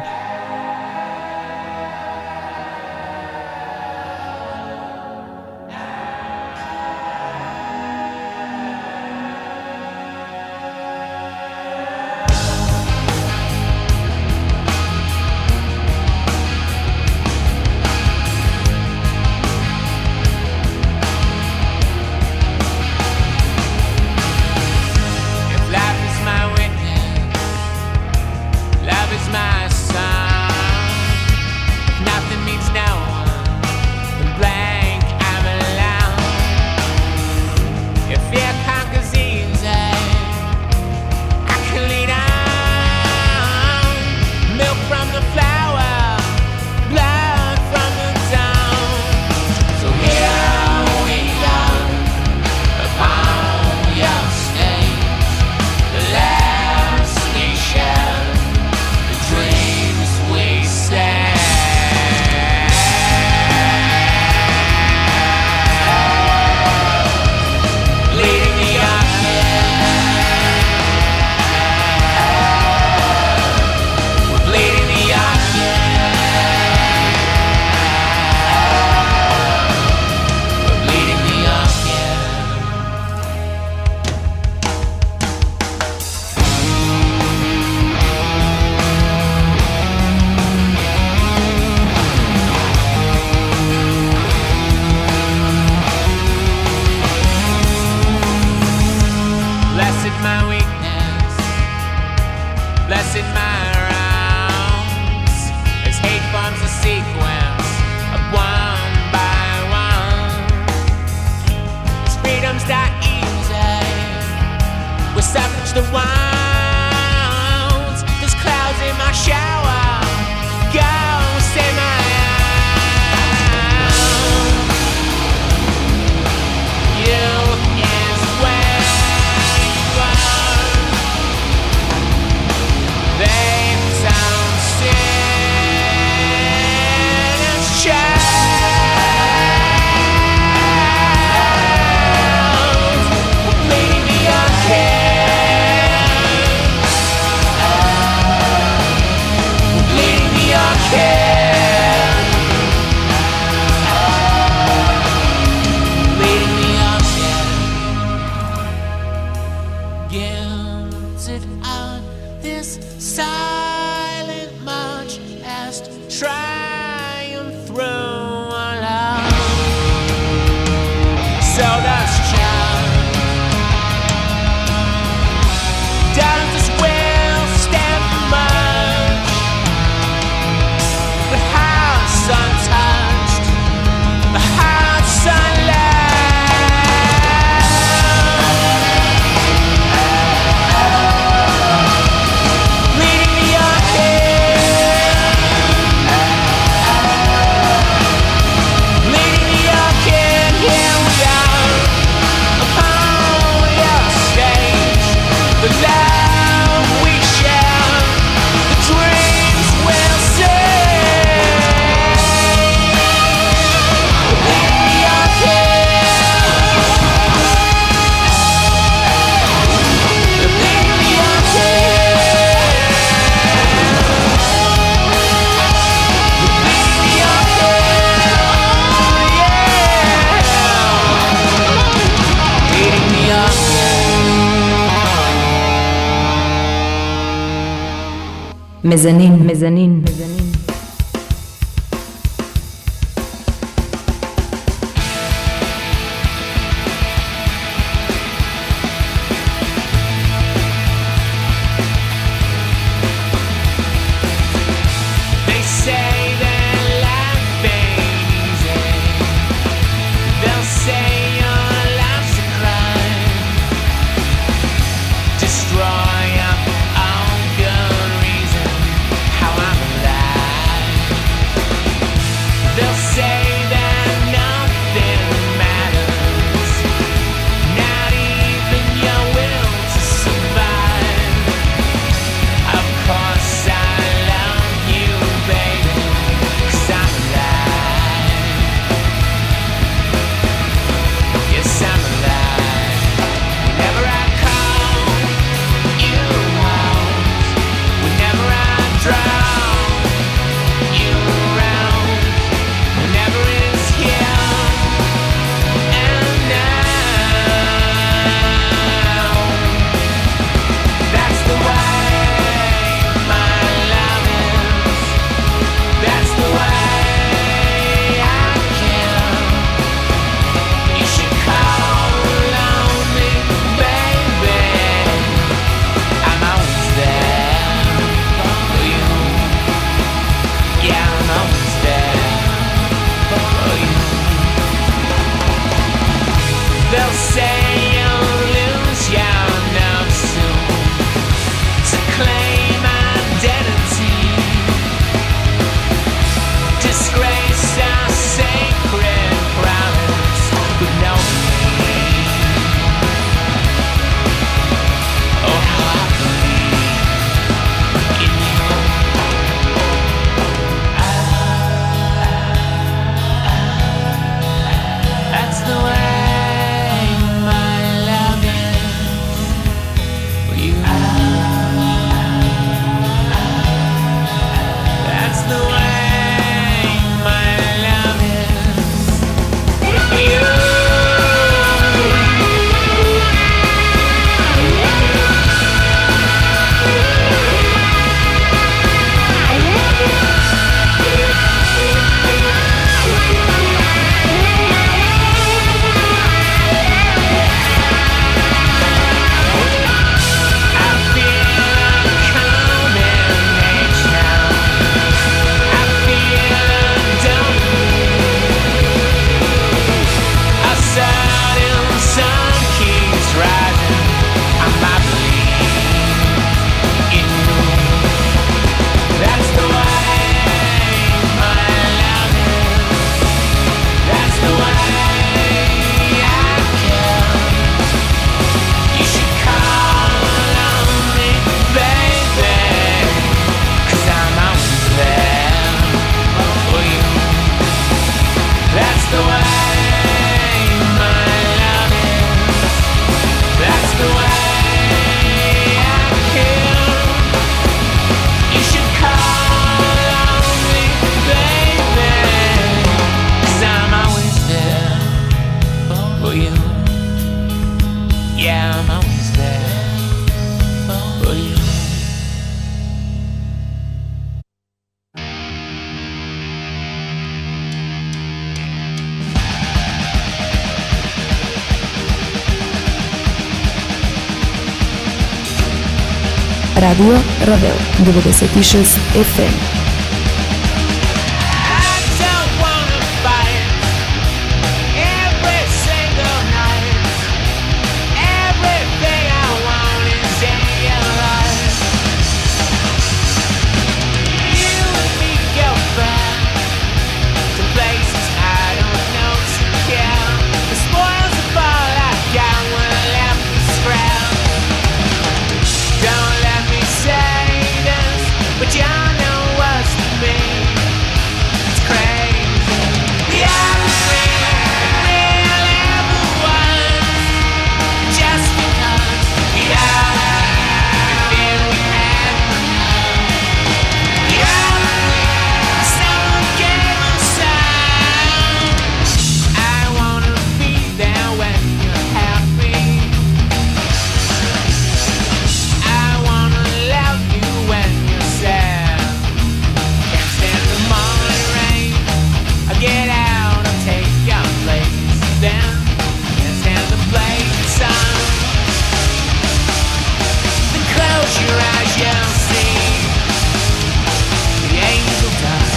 מזנין, מזנין, מזנין. Destroy up all good reason how I'm alive. the way my love is. That's the way I feel. You should call on me, baby, 'cause I'm always there for you. Yeah, I'm always there for you. Radio Ravel 96 FM. I don't wanna fight every single night. Everything I want is in your eyes. You and me go back to places I don't know to care. The spoils of all I got when I left the scrap. Don't let me say this, but you know what's to me. It's crazy. Yeah, real ever was. Just because, yeah, we feel we had enough. Yeah, someone gave us some. I wanna be there when you're happy. I wanna love you when you're sad. Can't stand the morning rain. I'll get out, I'll take your place. Then can't stand the blazing sun. Then close your eyes, you'll see the angel dust.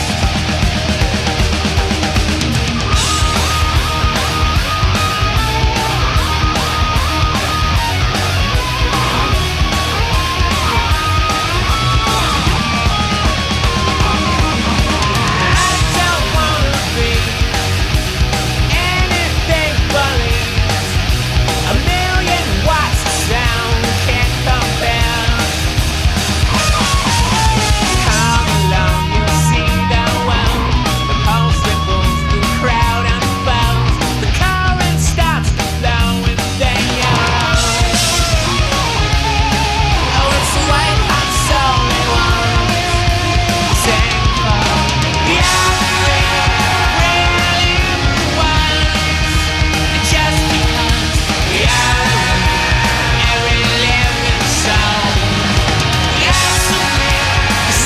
I don't wanna be anything but leaves. A million watts of sound can't compare. Come along, you'll see the world. The pulse ripples, the crowd unfolds. The current starts to flow and then you're on. Oh, it's the white hot soul they want. Sing for yeah, really was. Just because, yeah, every living soul. Yes,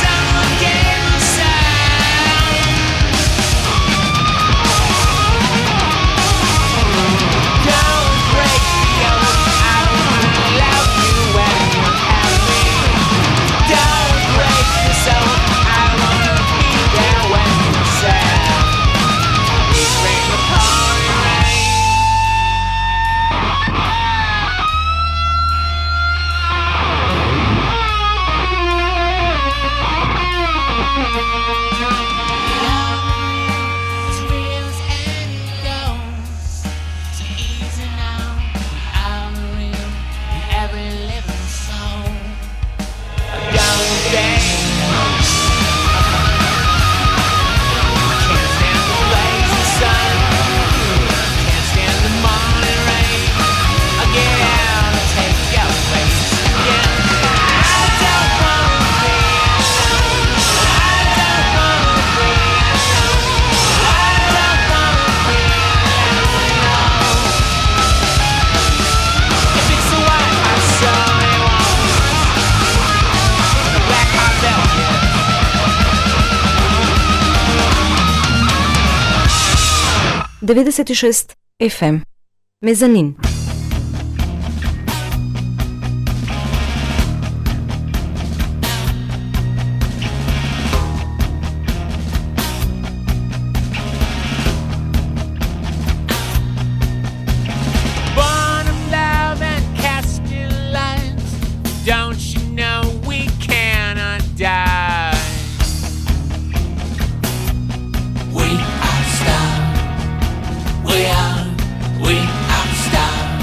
someone gave us sound. Don't break the oath. I wanna love you when you're happy. Don't break this oath. I wanna be there when you're sad. We bring the pouring rain. It's real and it goes. So easy now. I'm real in every living soul. Young day. Can't stand the blazing sun. Can't stand the morning rain. I'll get out and take your place. Yeah. I don't wanna be alone. I don't wanna be alone. I don't wanna be alone. If it's the white hot soul they want, the black hot velvet. 96 FM. Мезанин. Born of love and cast in lines. Don't you know we cannot die? We are stars. We are stars.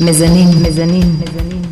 Мезанин, мезанин, мезанин.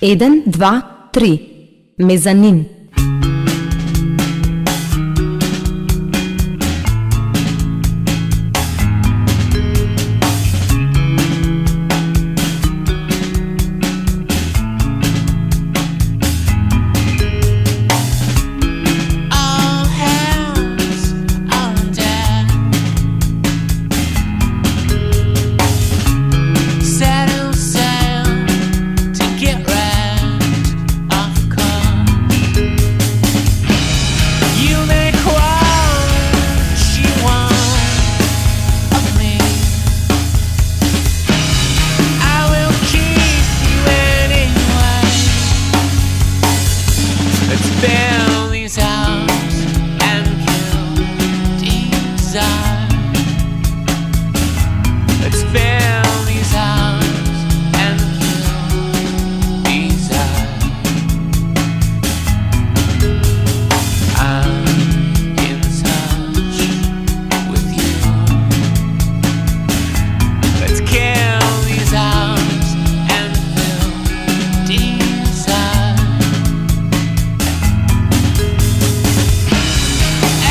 1, 2, 3. Мезанин. All hands on deck. Settle sail to get rid of cold. You make what you want of me. I will keep you anyway. Let's build these houses and kill desire. Let's build these houses and kill desire. I'm in touch with you. Let's kill these houses and fill desire.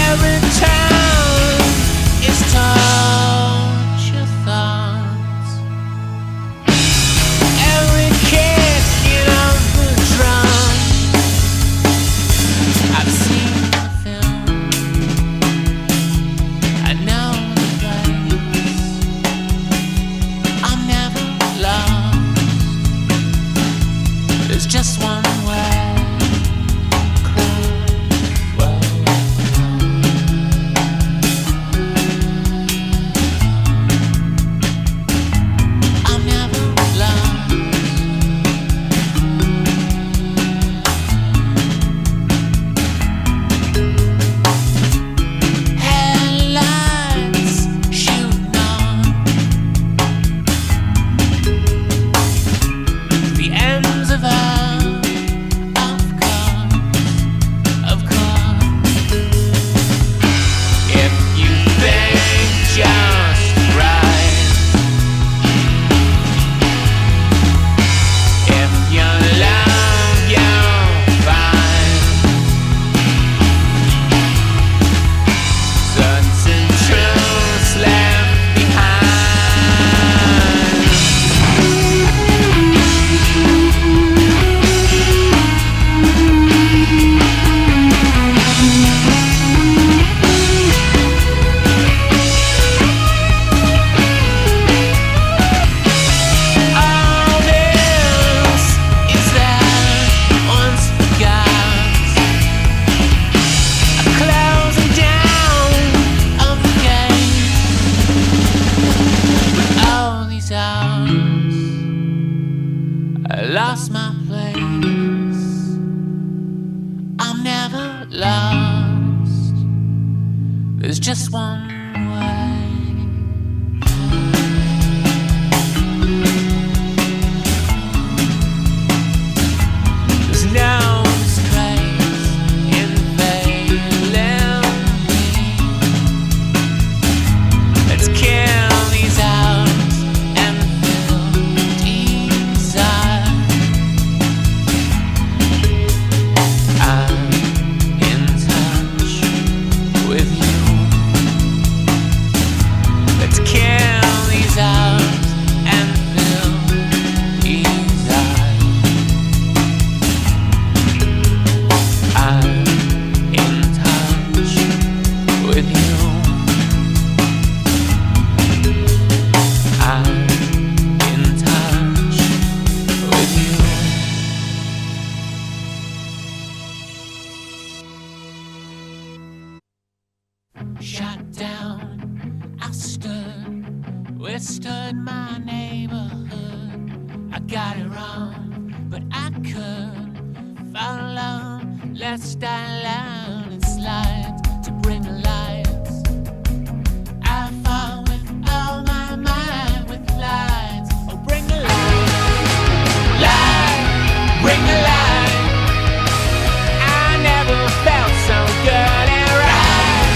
Every town is taught your thoughts. Every kicking of the drum. I've seen the film. I know the place. I'm never lost. There's just one way. I'm never lost. Headlights shooting on the ends of course. If you think just right, if you love, you'll find certain truths left behind. All this is that once forgot, a closing down of the game. With all these hours, I lost my place. I'm never lost. There's just one way. There's no disgrace in failing me. Let's kill these hours and fill desire. I'm in touch with you. Let's kill these hours and fill desire. I'm in touch with you. I'm in touch with you. Shut down, I withstood my neighborhood. I got it wrong, but I could follow. Let's die loud and slide to bring alive. I fought with all my might with lights. Oh, bring the light, bring the light. I never felt so good and right,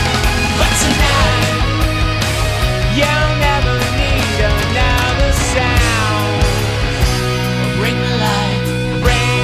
but tonight you'll never need another sound. Oh, bring the light, bring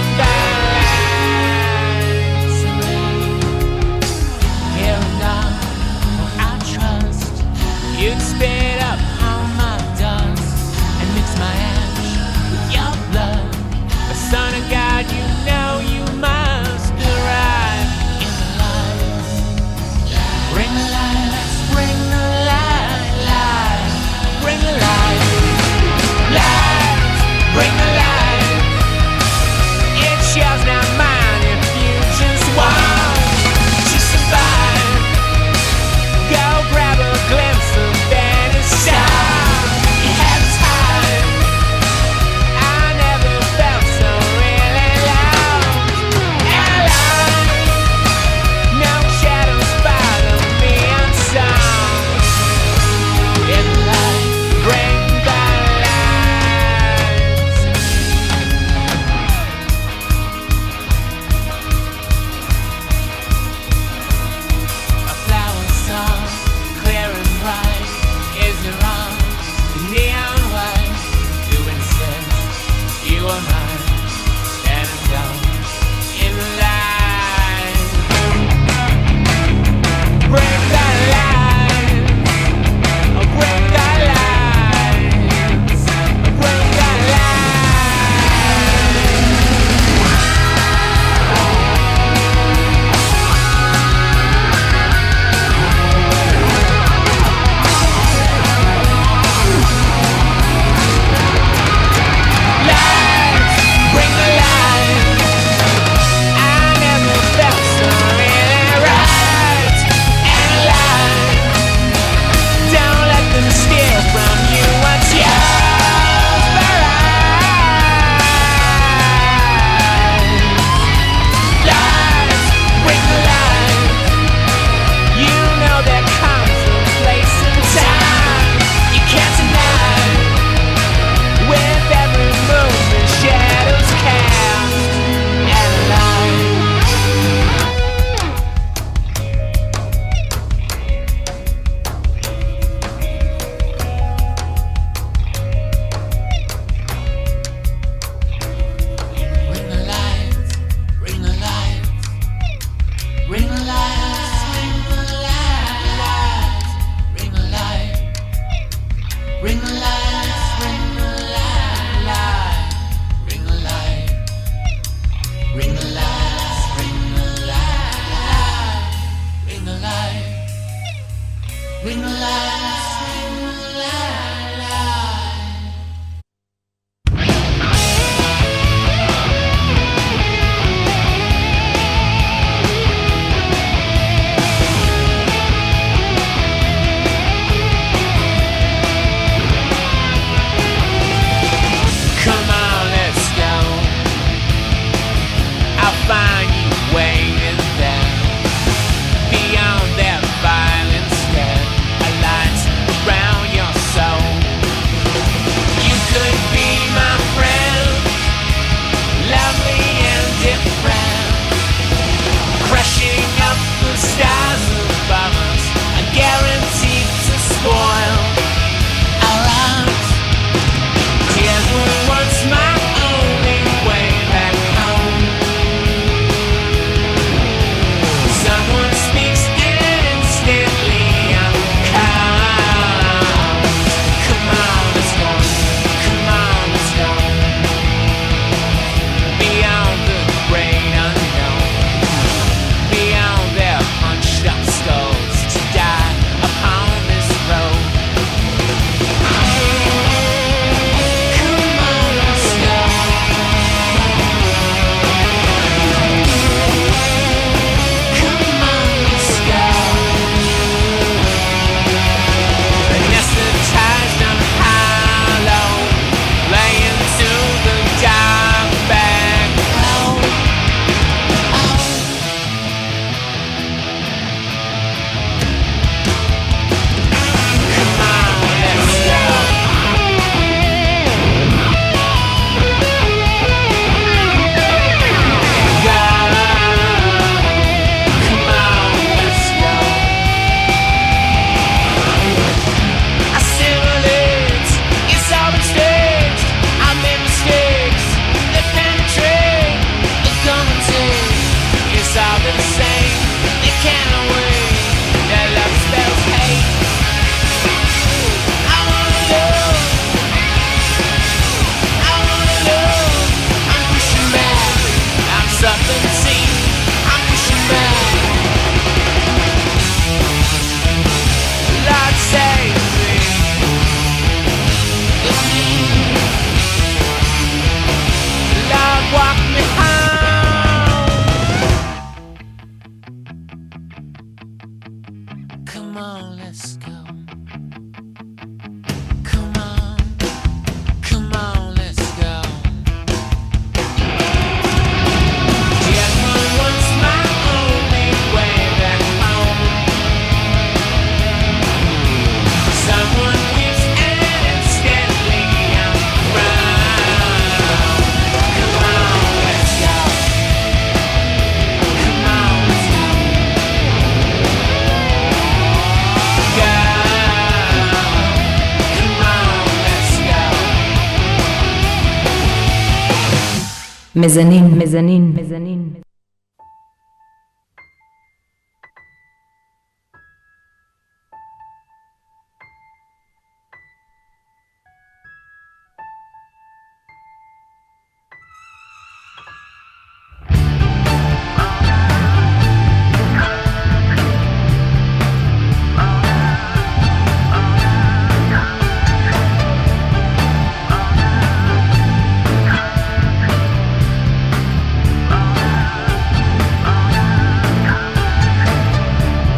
Mezzanine, mezzanine, mezzanine.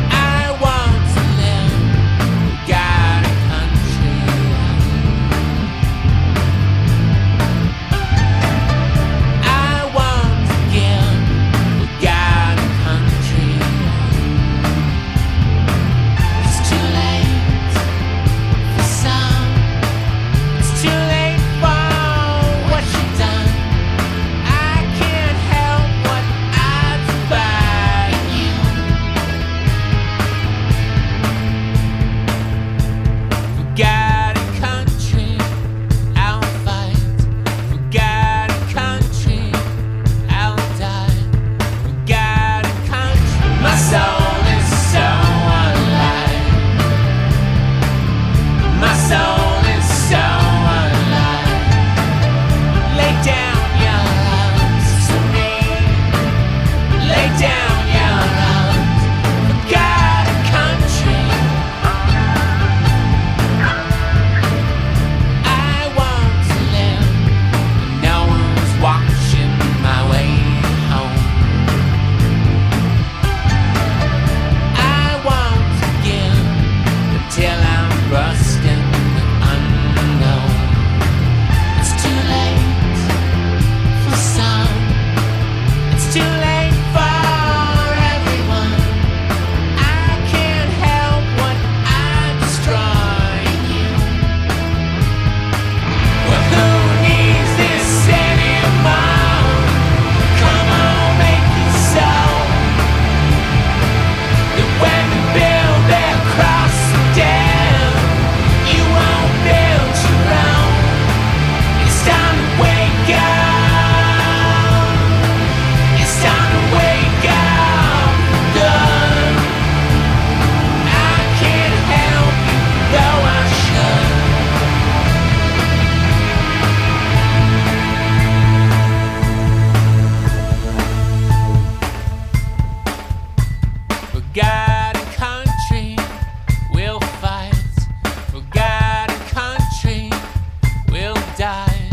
I want to live, got a country. I want to give, got a country. It's too late for some. It's too late for what you've done. I can't help what I've by you. Forgot a country, I'll fight. Forgot a country, I'll die. Forgot a country, my soul is so alive. My soul is so alive. Lay down your arms to me. Lay down your arms. Forgot a country. I want to live, but no one's watching my way home. I want to give until I'm rusting unknown. It's too late for some. It's too late for everyone. I can't help what I destroy in you. Well, who needs this anymore? Come on, make it so that when we build their cross down, you won't build your own. It's time to wake up. It's time to wake up. Good. I can't help you, though I should. Forgot a country, we'll fight. Forgot a country, we'll die.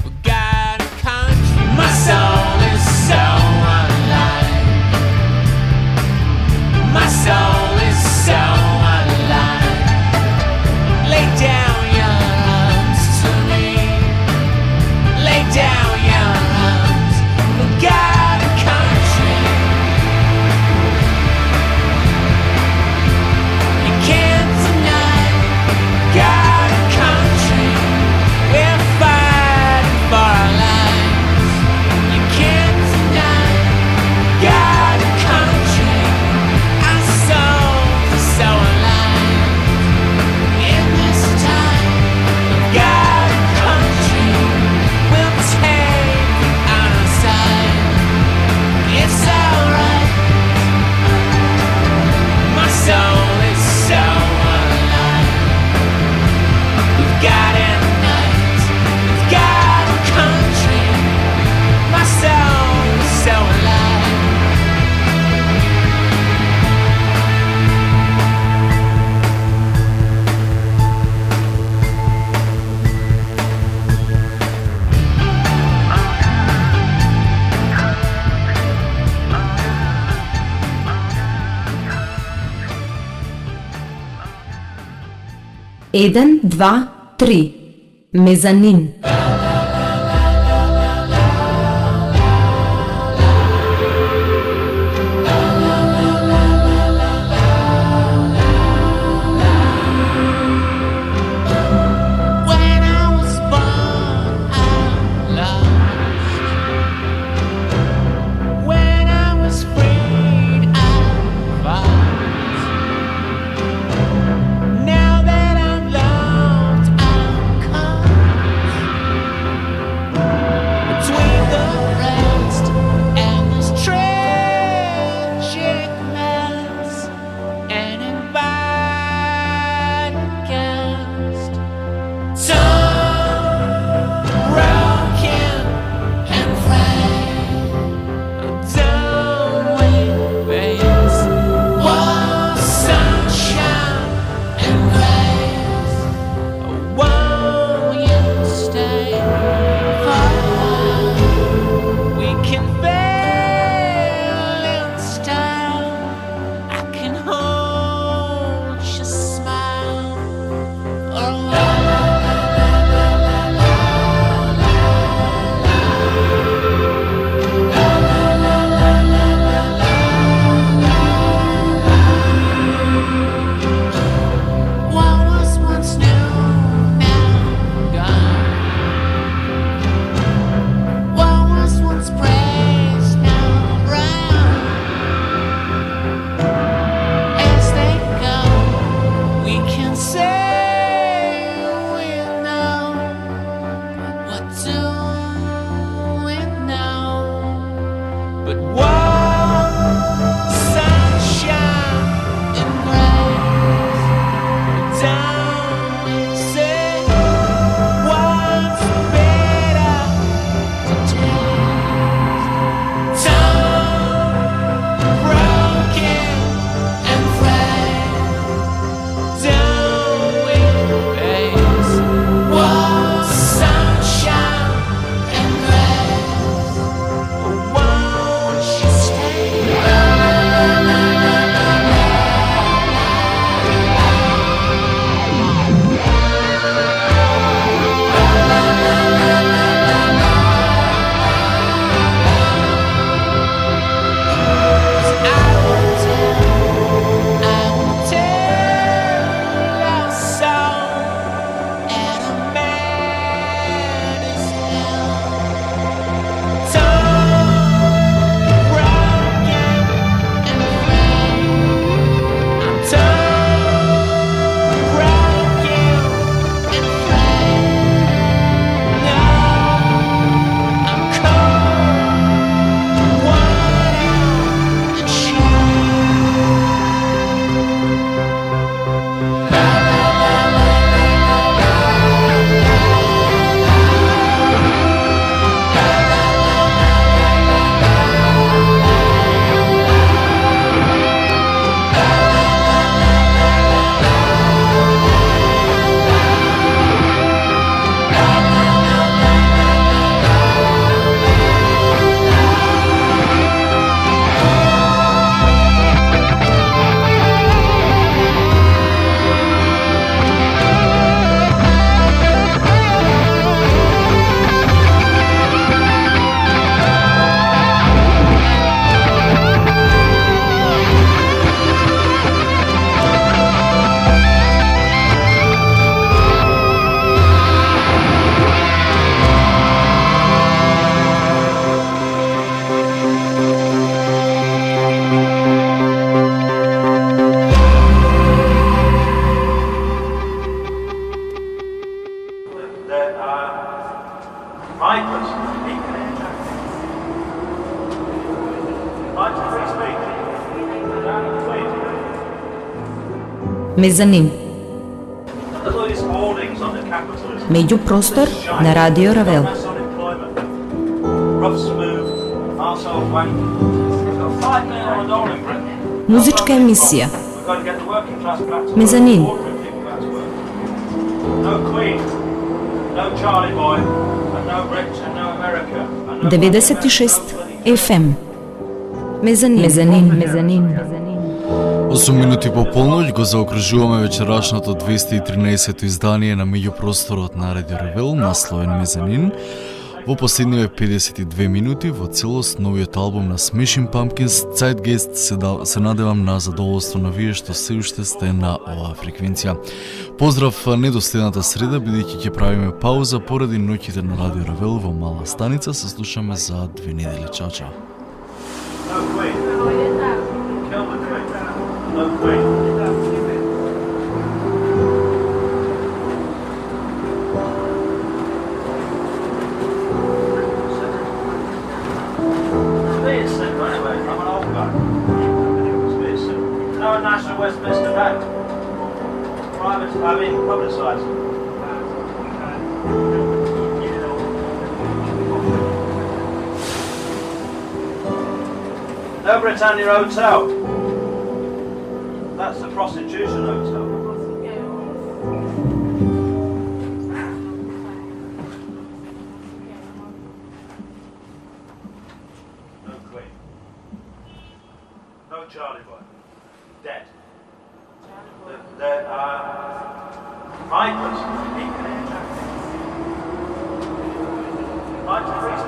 Forgot a country, my soul is so alive. My soul is so alive. Lay down your arms to me. Lay down your arms. Forgot a country. You can't deny, got a country. We're fighting for our lives. You can't deny, got a country. Our souls are so alive. In this time, got a country. We'll take it on our side. It's alright. My soul is so alive. We've got a night. We've got a country. My soul is so alive. Eden, dva, tri. Mezzanine. When I was born, I lost. When I was freed, I fought. Now that I'm loved, I'm caught. what do we know? But warm sunshine and grace. Don't we say what's better to taste? Tongue broken and frail. Don't we face warm sunshine and grace? Or won't you stay? I will tell our song at a man is hell. Tongue broken and frail. I'm tongue broken and frail. No, I'm cold, worn out and shattered. There are vipers. Right to free speech. Down at the feet. Мезанин. Look at these hoardings on the capitalism. Меѓупростор на Радио Равел. Mass unemployment. Rough smooth, arsehole wank. We've got 5 million on a dollar in Britain. Музичка емисија. We've got to get the working class back to work. Mezzanine. Ordinary people back to work. No Queen, no Charlie Boy, and no Rich and no America. And no 96 FM. Мезанин. Мезанин. Мезанин. 8 минути по полноќ го заокружуваме вечерашното 213-то издание на меѓупросторот на Радио Ревел, насловен Мезанин. Во последниве 52 минути во целост новиот албум на Smashing Pumpkins Zeitgeist се надевам на задоволство на вие што се уште сте на оваа фреквенција. Поздрав не до следната среда, бидејќи ќе правиме пауза поради ноќите на Радио Ревел во мала станица, се слушаме за 2 недели. Чао, чао. No Queen. Kill the Queen. No Queen. I'm an old guy. No National Westminster Bank. Private, publicised. No Britannia Hotel. That's the prostitution hotel. No Queen. No Charlie Boy. Dead. There are vipers. Right to free